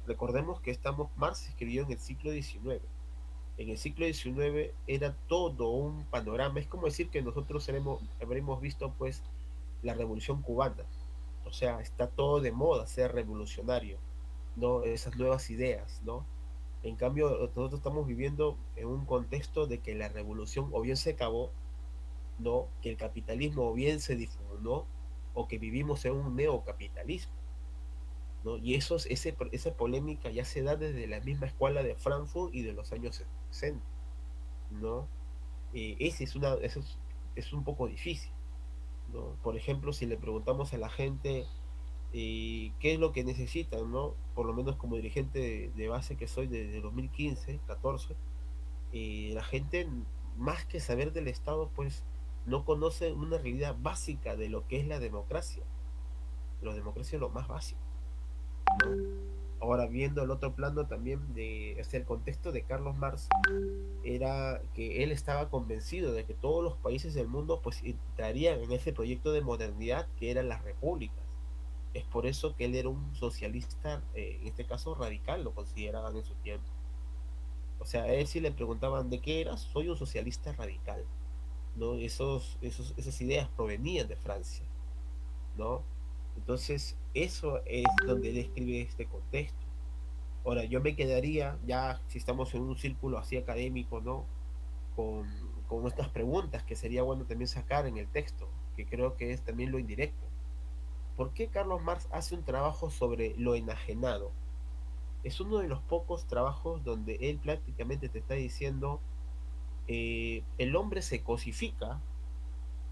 Recordemos que Marx escribió en el siglo XIX. En el siglo XIX era todo un panorama. Es como decir que nosotros habremos visto pues la revolución cubana. O sea, está todo de moda ser revolucionario, ¿no? Esas nuevas ideas, ¿no? En cambio, nosotros estamos viviendo en un contexto de que la revolución o bien se acabó, ¿no? Que el capitalismo o bien se difuminó o que vivimos en un neocapitalismo. ¿no? Y esa polémica ya se da desde la misma escuela de Frankfurt y de los años 60, ¿no? Eso es un poco difícil, ¿no? Por ejemplo, si le preguntamos a la gente qué es lo que necesitan, ¿no? Por lo menos como dirigente de base que soy desde 2015, 14, la gente, más que saber del Estado, pues no conoce una realidad básica de lo que es la democracia. La democracia es lo más básico, ¿no? Ahora, viendo el otro plano también el contexto de Carlos Marx, era que él estaba convencido de que todos los países del mundo pues entrarían en ese proyecto de modernidad que eran las repúblicas. Es por eso que él era un socialista, en este caso radical, lo consideraban en su tiempo. O sea, a él si le preguntaban de qué era, soy un socialista radical, ¿no? Esas ideas provenían de Francia, ¿no? Entonces, eso es donde describe este contexto. Ahora, yo me quedaría, ya si estamos en un círculo así académico, ¿no? Con estas preguntas que sería bueno también sacar en el texto, que creo que es también lo indirecto. ¿Por qué Carlos Marx hace un trabajo sobre lo enajenado? Es uno de los pocos trabajos donde él prácticamente te está diciendo, el hombre se cosifica,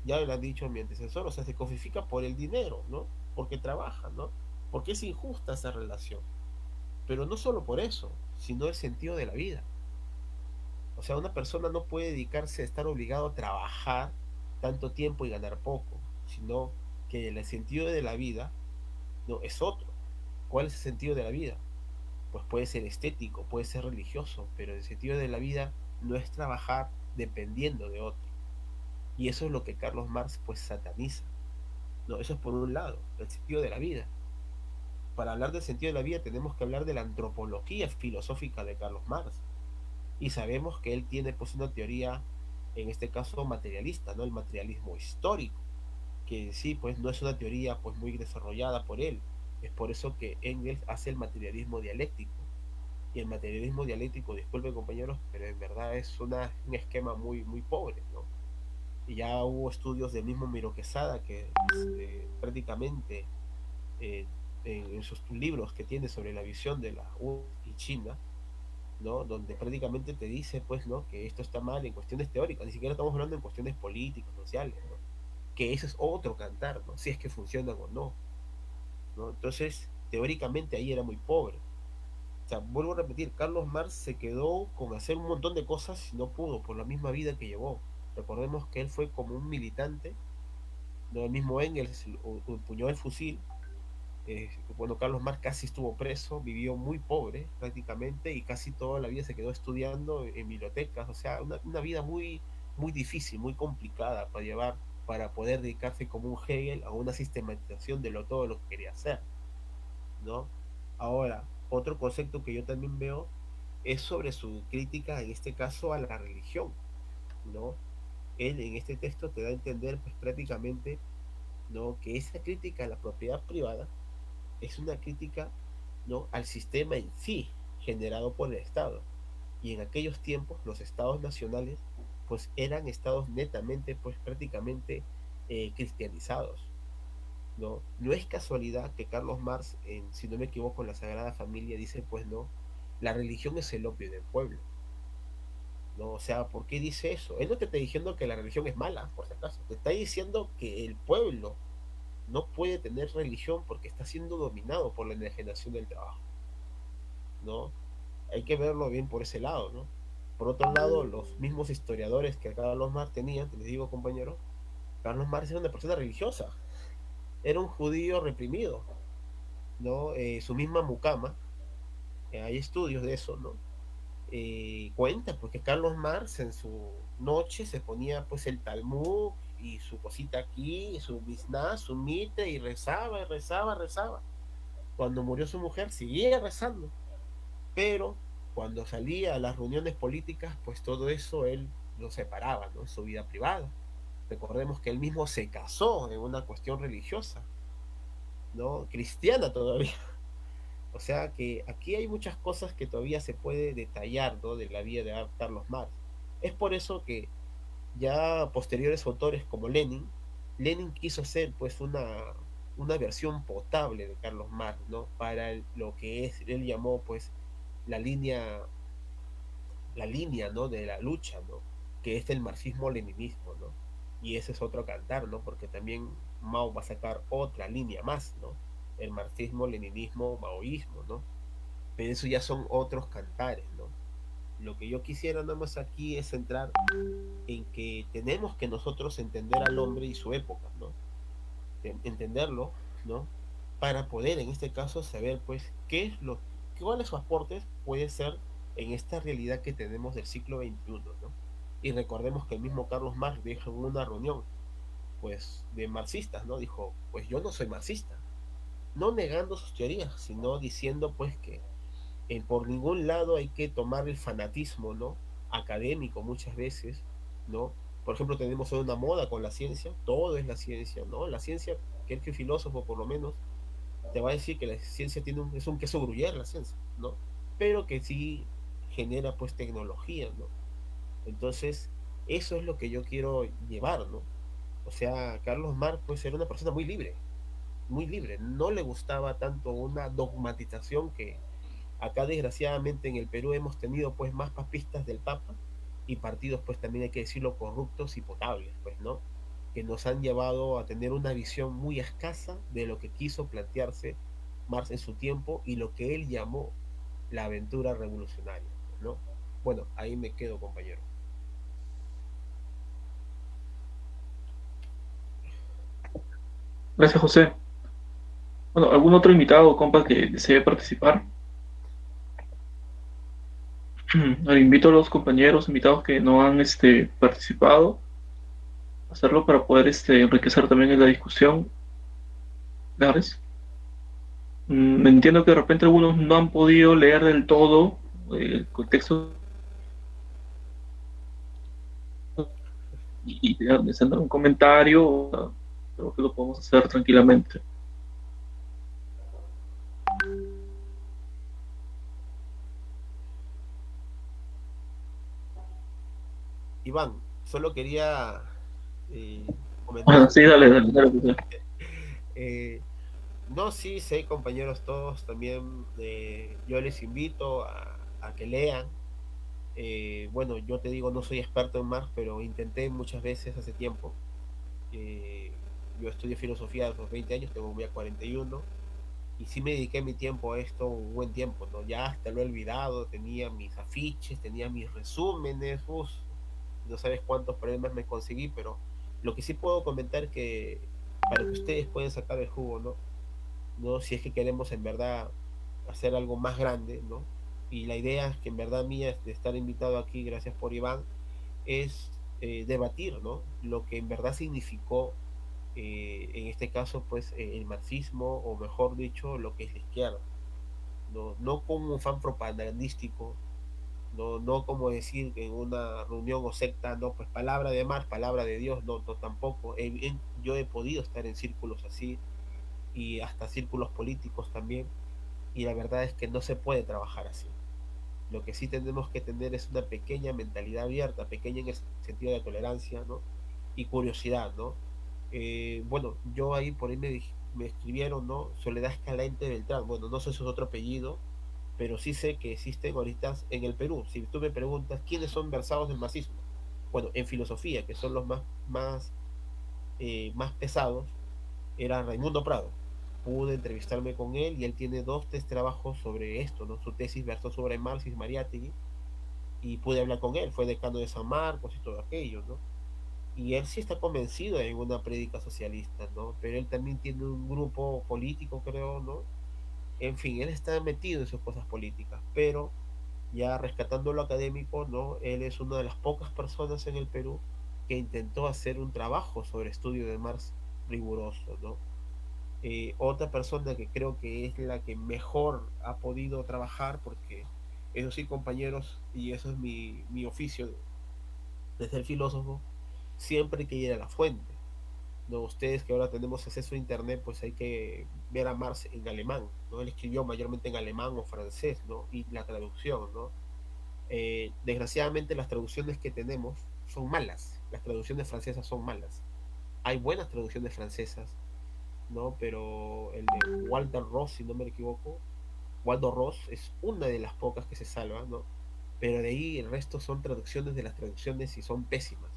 ya lo ha dicho mi antecesor, o sea, se cosifica por el dinero, ¿no? Porque trabaja, ¿no? Porque es injusta esa relación. Pero no solo por eso, sino el sentido de la vida. O sea, una persona no puede dedicarse a estar obligado a trabajar tanto tiempo y ganar poco, sino que el sentido de la vida no es otro. ¿Cuál es el sentido de la vida? Pues puede ser estético, puede ser religioso, pero el sentido de la vida no es trabajar dependiendo de otro. Y eso es lo que Carlos Marx pues sataniza. No, eso es por un lado, el sentido de la vida. Para hablar del sentido de la vida tenemos que hablar de la antropología filosófica de Carlos Marx. Y sabemos que él tiene pues una teoría, en este caso materialista, ¿no? El materialismo histórico, que sí, pues no es una teoría pues muy desarrollada por él. Es por eso que Engels hace el materialismo dialéctico. Y el materialismo dialéctico, disculpen compañeros, pero en verdad es un esquema muy, muy pobre, ¿no? Y ya hubo estudios del mismo Miro Quesada que prácticamente eh, en sus libros que tiene sobre la visión de la URSS y China, ¿no? Donde prácticamente te dice, pues, ¿no? Que esto está mal en cuestiones teóricas, ni siquiera estamos hablando en cuestiones políticas, sociales, ¿no? Que ese es otro cantar, ¿no? Si es que funcionan o no, ¿no? Entonces, teóricamente ahí era muy pobre. O sea, vuelvo a repetir, Carlos Marx se quedó con hacer un montón de cosas y no pudo por la misma vida que llevó. Recordemos que él fue como un militante, ¿no? El mismo Engels empuñó el fusil. Bueno, Carlos Marx casi estuvo preso, vivió muy pobre prácticamente y casi toda la vida se quedó estudiando en bibliotecas, o sea, una vida muy, muy difícil, muy complicada para llevar, para poder dedicarse como un Hegel a una sistematización de todo lo que quería hacer, ¿no? Ahora, otro concepto que yo también veo es sobre su crítica, en este caso, a la religión, ¿no? Él en este texto te da a entender, pues prácticamente, ¿no? Que esa crítica a la propiedad privada es una crítica, ¿no? Al sistema en sí, generado por el Estado. Y en aquellos tiempos, los estados nacionales, pues eran estados netamente, pues prácticamente cristianizados, ¿no? No es casualidad que Carlos Marx, si no me equivoco, en la Sagrada Familia dice, pues no, la religión es el opio del pueblo, ¿no? O sea, ¿por qué dice eso? Él no te está diciendo que la religión es mala, por si acaso, te está diciendo que el pueblo no puede tener religión porque está siendo dominado por la enajenación del trabajo, ¿no? Hay que verlo bien por ese lado, ¿no? Por otro lado, los mismos historiadores que Carlos Marx tenía, les digo compañeros, Carlos Marx era una persona religiosa, era un judío reprimido, ¿no? Su misma mucama, hay estudios de eso, ¿no? Cuenta porque Carlos Marx en su noche se ponía pues el Talmud y su cosita aquí, su Misná, su Mitre, y rezaba, y rezaba, rezaba. Cuando murió su mujer seguía rezando, pero cuando salía a las reuniones políticas, pues todo eso él lo separaba, ¿no? Su vida privada. Recordemos que él mismo se casó en una cuestión religiosa, ¿no? Cristiana todavía. O sea que aquí hay muchas cosas que todavía se puede detallar, ¿no? De la vida de Carlos Marx. Es por eso que ya posteriores autores como Lenin quiso hacer pues una versión potable de Carlos Marx, ¿no? Para lo que él llamó, pues, la línea, ¿no? De la lucha, ¿no? Que es el marxismo-leninismo, ¿no? Y ese es otro cantar, ¿no? Porque también Mao va a sacar otra línea más, ¿no? El marxismo, leninismo, maoísmo, ¿no? Pero eso ya son otros cantares, ¿no? Lo que yo quisiera nada más aquí es centrar en que tenemos que nosotros entender al hombre y su época, ¿no? Entenderlo, ¿no? Para poder en este caso saber, pues, cuáles sus aportes puede ser en esta realidad que tenemos del siglo XXI, ¿no? Y recordemos que el mismo Carlos Marx dijo en una reunión, pues, de marxistas, ¿no? Dijo, pues yo no soy marxista, no negando sus teorías, sino diciendo, pues, que por ningún lado hay que tomar el fanatismo, ¿no? Académico muchas veces, ¿no? Por ejemplo, tenemos hoy una moda con la ciencia, todo es la ciencia, ¿no? La ciencia, que filósofo por lo menos, te va a decir que la ciencia es un queso gruyere, la ciencia, ¿no? Pero que sí genera, pues, tecnología, ¿no? Entonces, eso es lo que yo quiero llevar, ¿no? O sea, Carlos Marx, pues, era una persona muy libre, no le gustaba tanto una dogmatización que acá desgraciadamente en el Perú hemos tenido pues más papistas del Papa y partidos pues también hay que decirlo corruptos y potables, pues, ¿no? Que nos han llevado a tener una visión muy escasa de lo que quiso plantearse Marx en su tiempo y lo que él llamó la aventura revolucionaria, ¿no? Bueno, ahí me quedo, compañero. Gracias, José. Bueno, ¿algún otro invitado, compa, que desee participar? Invito a los compañeros invitados que no han participado a hacerlo para poder enriquecer también en la discusión. Gares. Entiendo que de repente algunos no han podido leer del todo el contexto y desean dar un comentario, creo que lo podemos hacer tranquilamente. Iván, solo quería comentar. Sí, dale. No, sí, sé, compañeros todos, también yo les invito a que lean. Bueno, yo te digo, no soy experto en Marx, pero intenté muchas veces hace tiempo. Yo estudié filosofía a los 20 años, tengo ya 41, y sí me dediqué mi tiempo a esto un buen tiempo, ¿no? Ya hasta lo he olvidado, tenía mis afiches, tenía mis resúmenes, no sabes cuántos problemas me conseguí, pero lo que sí puedo comentar que para que ustedes puedan sacar el jugo, ¿no? ¿No? Si es que queremos en verdad hacer algo más grande, ¿no? Y la idea es que en verdad mía de estar invitado aquí, gracias por Iván, es debatir, ¿no? Lo que en verdad significó, en este caso, pues, el marxismo, o mejor dicho, lo que es la izquierda, ¿no? No como un fan propagandístico, no como decir en una reunión o secta, no, pues palabra de Marx, palabra de Dios, no tampoco. Yo he podido estar en círculos así y hasta círculos políticos también, y la verdad es que no se puede trabajar así. Lo que sí tenemos que tener es una pequeña mentalidad abierta, pequeña en el sentido de tolerancia, ¿no? Y curiosidad, ¿no? Bueno, yo ahí por ahí me escribieron, ¿no? Soledad Escalante Beltrán. Bueno, no sé su otro apellido, pero sí sé que existen ahorita en el Perú. Si tú me preguntas quiénes son versados del marxismo, bueno, en filosofía, que son los más pesados, era Raimundo Prado. Pude entrevistarme con él y él tiene 2, 3 trabajos sobre esto, ¿no? Su tesis versó sobre Marx y Mariátegui, y pude hablar con él, fue decano de San Marcos y todo aquello, ¿no? Y él sí está convencido en una prédica socialista, ¿no? Pero él también tiene un grupo político, creo, ¿no? En fin, él está metido en sus cosas políticas, pero ya rescatando lo académico, ¿no? Él es una de las pocas personas en el Perú que intentó hacer un trabajo sobre estudio de Marx riguroso, ¿no? Otra persona que creo que es la que mejor ha podido trabajar, porque eso sí, compañeros, y eso es mi oficio de ser filósofo, siempre hay que ir a la fuente, ¿no? Ustedes que ahora tenemos acceso a internet, pues hay que ver a Marx en alemán, ¿no? Él escribió mayormente en alemán o francés, ¿no? Y la traducción, ¿no? Desgraciadamente las traducciones que tenemos son malas, las traducciones francesas son malas. Hay buenas traducciones francesas, ¿no? Pero el de Walter Ross, si no me equivoco, Waldo Ross es una de las pocas que se salva, ¿no? Pero de ahí el resto son traducciones de las traducciones y son pésimas,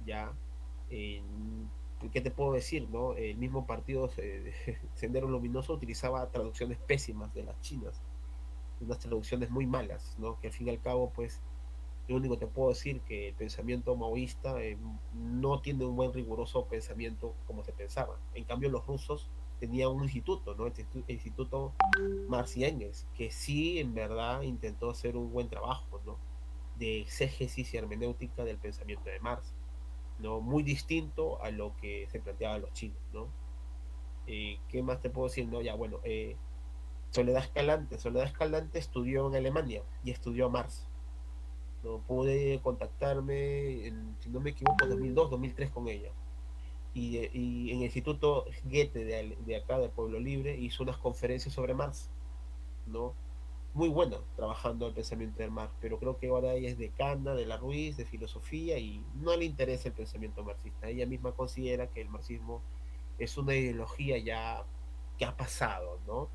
¿ya? Eh, ¿Qué te puedo decir, no? El mismo partido Sendero Luminoso utilizaba traducciones pésimas de las chinas, unas traducciones muy malas, ¿no? Que al fin y al cabo, pues, lo único que te puedo decir que el pensamiento maoísta no tiene un buen riguroso pensamiento como se pensaba. En cambio, los rusos tenían un instituto, ¿no? El Instituto Marx y Engels, que sí, en verdad, intentó hacer un buen trabajo, ¿no? De exégesis y hermenéutica del pensamiento de Marx, ¿no? Muy distinto a lo que se planteaba a los chinos, ¿no? ¿Qué más te puedo decir? No, ya, bueno, Soledad Escalante estudió en Alemania y estudió a Marx. No pude contactarme, si no me equivoco, 2002, 2003 con ella. Y en el Instituto Goethe de acá, de Pueblo Libre, hizo unas conferencias sobre Marx, ¿no? Muy buena trabajando el pensamiento del Marx, pero creo que ahora ella es decana de la Ruiz, de filosofía, y no le interesa el pensamiento marxista. Ella misma considera que el marxismo es una ideología ya que ha pasado, ¿no?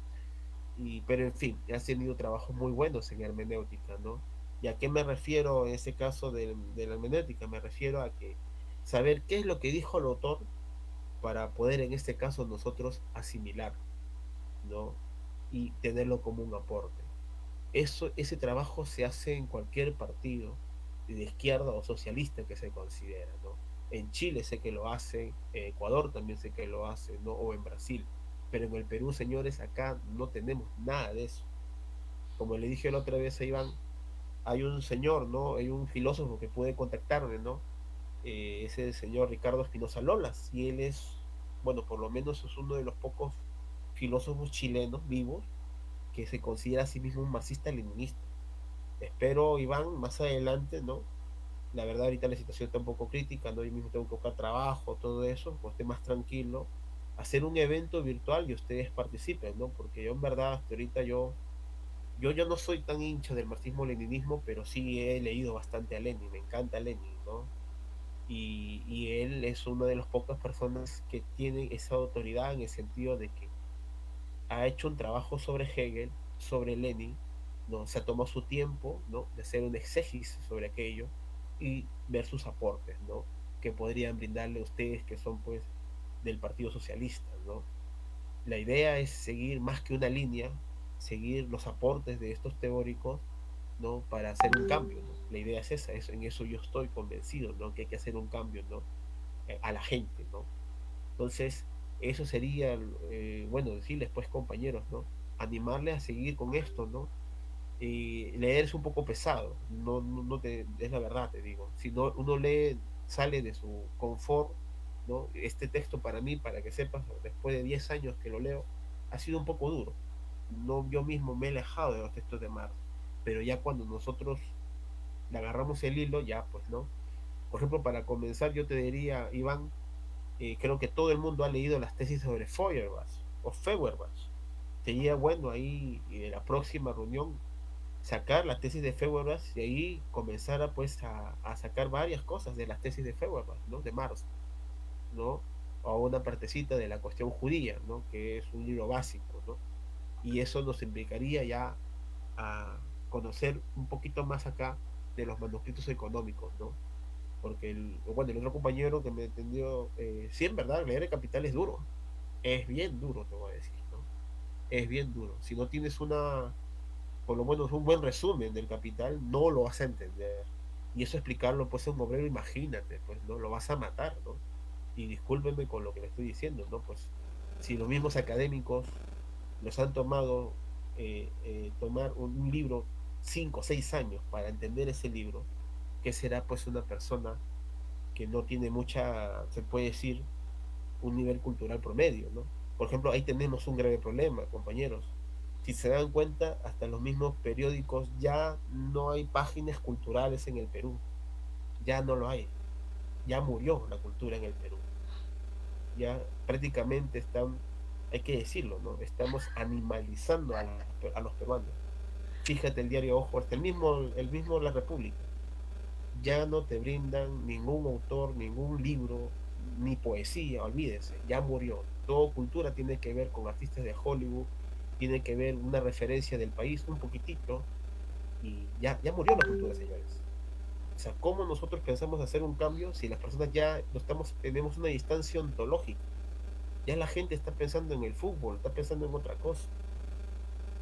Pero en fin, has tenido trabajos muy buenos en hermenéutica, ¿no? ¿Y a qué me refiero en ese caso de la hermenéutica? Me refiero a que saber qué es lo que dijo el autor para poder en este caso nosotros asimilar, ¿no? Y tenerlo como un aporte. Ese trabajo se hace en cualquier partido de izquierda o socialista que se considera, ¿no? En Chile sé que lo hacen, en Ecuador también sé que lo hacen, ¿no? O en Brasil. Pero en el Perú, señores, acá no tenemos nada de eso. Como le dije la otra vez a Iván, hay un señor, ¿no? Hay un filósofo que puede contactarme, ¿no? Ese señor Ricardo Espinosa Lolas, y él es, bueno, por lo menos es uno de los pocos filósofos chilenos vivos que se considera a sí mismo un marxista-leninista. Espero, Iván, más adelante, ¿no? La verdad, ahorita la situación está un poco crítica, ¿no? Yo mismo tengo que buscar trabajo, todo eso, pues esté más tranquilo, hacer un evento virtual y ustedes participen, ¿no? Porque yo en verdad, hasta ahorita yo ya no soy tan hincha del marxismo-leninismo, pero sí he leído bastante a Lenin, me encanta Lenin, ¿no? Y él es una de las pocas personas que tiene esa autoridad en el sentido de que ha hecho un trabajo sobre Hegel, sobre Lenin, ¿no? Se ha tomado su tiempo, ¿no? De hacer un exégesis sobre aquello y ver sus aportes, ¿no? Que podrían brindarle a ustedes que son, pues, del Partido Socialista, ¿no? La idea es seguir más que una línea, seguir los aportes de estos teóricos, ¿no? Para hacer un cambio, ¿no? La idea es esa, en eso yo estoy convencido, ¿no? Que hay que hacer un cambio, ¿no? A la gente, ¿no? Entonces, eso sería, bueno, decirles, pues, compañeros, ¿no? Animarles a seguir con esto, ¿no? Leer es un poco pesado, es la verdad, te digo. Si no, uno lee, sale de su confort, ¿no? Este texto para mí, para que sepas, después de 10 años que lo leo, ha sido un poco duro. No, yo mismo me he alejado de los textos de Marx, pero ya cuando nosotros le agarramos el hilo, ya, pues, ¿no? Por ejemplo, para comenzar, yo te diría, Iván, creo que todo el mundo ha leído las tesis sobre Feuerbach o Feuerbach. Sería bueno ahí, en la próxima reunión, sacar la tesis de Feuerbach y ahí comenzar a, pues, a sacar varias cosas de las tesis de Feuerbach, ¿no? De Marx, ¿no? O una partecita de la cuestión judía, ¿no? Que es un libro básico, ¿no? Y eso nos implicaría ya a conocer un poquito más acá de los manuscritos económicos, ¿no? Porque bueno, el otro compañero que me entendió, sí, en verdad, leer el Capital es duro, es bien duro, te voy a decir, ¿no? Es bien duro. Si no tienes por lo menos un buen resumen del Capital, no lo vas a entender. Y eso explicarlo, pues, a un obrero, imagínate, pues, ¿no? Lo vas a matar, ¿no? Y discúlpenme con lo que le estoy diciendo, ¿no? Pues, si los mismos académicos los han tomado, tomar un libro 5 o 6 años para entender ese libro, ¿qué será, pues, una persona que no tiene mucha, se puede decir, un nivel cultural promedio, ¿no? Por ejemplo, ahí tenemos un grave problema, compañeros. Si se dan cuenta, hasta los mismos periódicos ya no hay páginas culturales en el Perú. Ya no lo hay. Ya murió la cultura en el Perú. Ya prácticamente hay que decirlo, ¿no? Estamos animalizando a los peruanos. Fíjate el diario Ojo, hasta el mismo La República. Ya no te brindan ningún autor, ningún libro, ni poesía, olvídense, ya murió. todo cultura tiene que ver con artistas de Hollywood, tiene que ver una referencia del país, un poquitito, y ya murió la cultura, señores. O sea, ¿cómo nosotros pensamos hacer un cambio si las personas ya no tenemos una distancia ontológica? Ya la gente está pensando en el fútbol, está pensando en otra cosa,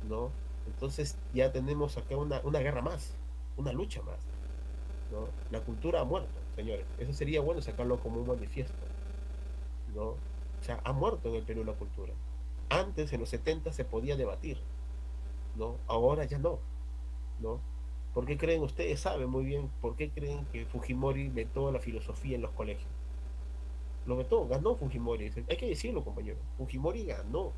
¿no? Entonces ya tenemos acá una guerra más, una lucha más, ¿no? La cultura ha muerto, señores. Eso sería bueno sacarlo como un manifiesto, ¿no? O sea, ha muerto en el Perú la cultura. Antes, en los 70, se podía debatir, ¿no? Ahora ya no, ¿no? ¿Por qué creen ustedes? Saben muy bien por qué creen que Fujimori vetó la filosofía en los colegios. Lo vetó, ganó Fujimori. Hay que decirlo, compañero. Fujimori ganó.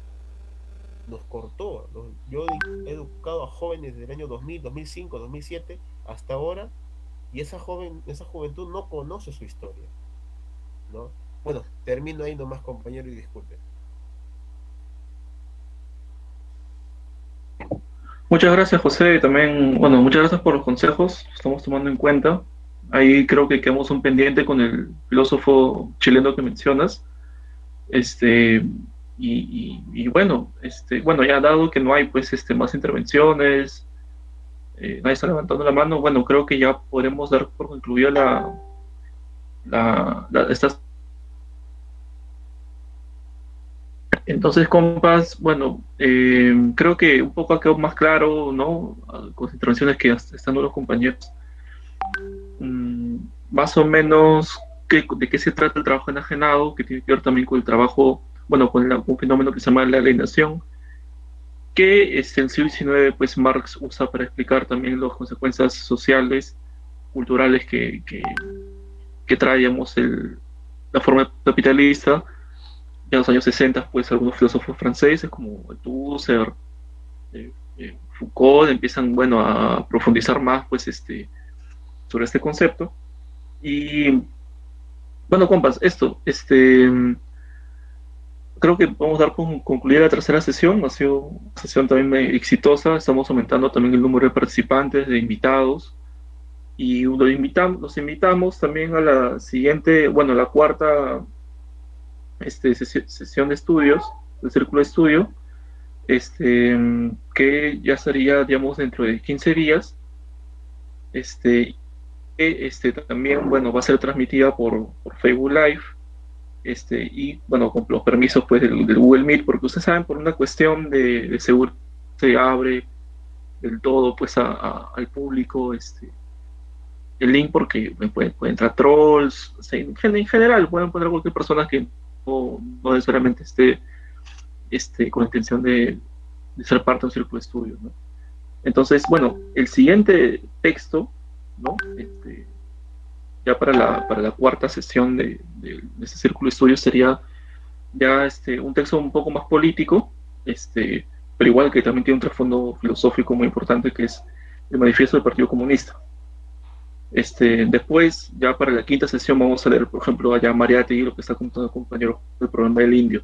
Nos cortó. Yo he educado a jóvenes desde el año 2000, 2005, 2007 hasta ahora, y esa juventud no conoce su historia, ¿no? Bueno, termino ahí nomás, compañero, y disculpe. Muchas gracias, José. También, bueno, muchas gracias por los consejos. Estamos tomando en cuenta. Ahí creo que quedamos un pendiente con el filósofo chileno que mencionas. Bueno, bueno, ya dado que no hay pues más intervenciones, nadie está levantando la mano, bueno, creo que ya podremos dar por concluida estas. Entonces, compas, bueno, creo que un poco ha quedado más claro, ¿no? Con las intervenciones que están dando los compañeros. Más o menos de qué se trata el trabajo enajenado, que tiene que ver también con el trabajo, bueno, con un fenómeno que se llama la alienación, que el siglo XIX, pues Marx usa para explicar también las consecuencias sociales, culturales que trae, digamos, la forma capitalista. En los años 60, pues algunos filósofos franceses como Althusser, Foucault empiezan, bueno, a profundizar más, pues, sobre este concepto. Y bueno, compas, creo que vamos a dar por concluir la tercera sesión. Ha sido una sesión también muy exitosa. Estamos aumentando también el número de participantes, de invitados. Y los invitamos también a la siguiente, bueno, la cuarta sesión de estudios, del Círculo de Estudio, que ya sería, digamos, dentro de 15 días. También, bueno, va a ser transmitida por Facebook Live, y, bueno, con los permisos, pues, del Google Meet, porque ustedes saben, por una cuestión de seguridad, se abre del todo, pues, al público, el link, porque pueden entrar trolls, o sea, en general, pueden poner cualquier persona que no necesariamente esté con la intención de ser parte de un círculo de estudio, ¿no? Entonces, bueno, el siguiente texto, ¿no? Ya para la cuarta sesión de este círculo de estudio sería ya un texto un poco más político, pero igual que también tiene un trasfondo filosófico muy importante, que es el Manifiesto del Partido Comunista. Después, ya para la quinta sesión, vamos a leer, por ejemplo, allá Mariátegui, lo que está contando el compañero del programa del Indio.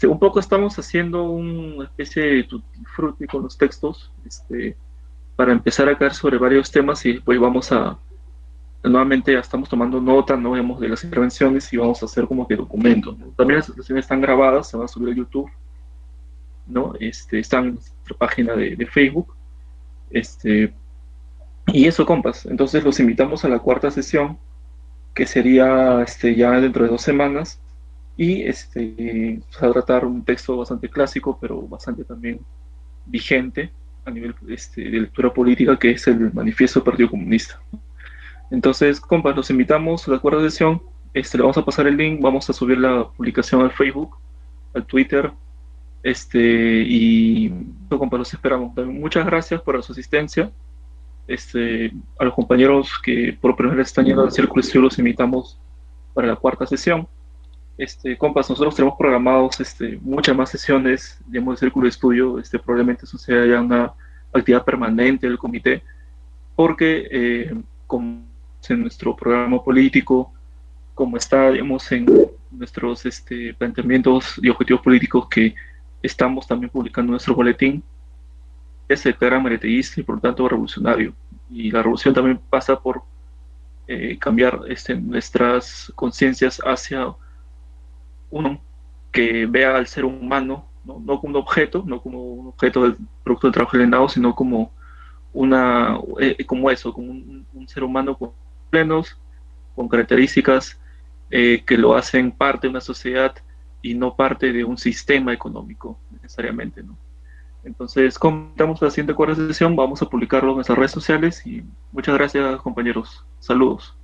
Un poco estamos haciendo una especie de tutti frutti con los textos, para empezar a caer sobre varios temas, y después nuevamente ya estamos tomando nota, ¿no? Digamos, de las intervenciones, y vamos a hacer como que documentos, ¿no? También las intervenciones están grabadas, se van a subir a YouTube, ¿no? Están en nuestra página de Facebook, y eso, compas. Entonces los invitamos a la cuarta sesión, que sería ya dentro de 2 semanas, y se va a tratar un texto bastante clásico, pero bastante también vigente a nivel de lectura política, que es el Manifiesto del Partido Comunista. Entonces, compas, los invitamos a la cuarta sesión. Le vamos a pasar el link, vamos a subir la publicación al Facebook, al Twitter, y compas, los esperamos. También muchas gracias por su asistencia. A los compañeros que por primera vez están yendo al Círculo de Estudio, los invitamos para la cuarta sesión. Compas, nosotros tenemos programados muchas más sesiones, digamos, del Círculo de Estudio. Probablemente eso sea ya una actividad permanente del comité, porque como en nuestro programa político, como está, digamos, en nuestros planteamientos y objetivos políticos que estamos también publicando en nuestro boletín, se declara mariateguista y por lo tanto revolucionario. Y la revolución también pasa por cambiar nuestras conciencias hacia que vea al ser humano, no como un objeto, no como un objeto del producto del trabajo alienado, sino como como eso, como un ser humano con plenos, con características que lo hacen parte de una sociedad y no parte de un sistema económico necesariamente, ¿no? Entonces, comentamos la siguiente conversación, vamos a publicarlo en nuestras redes sociales y muchas gracias, compañeros. Saludos.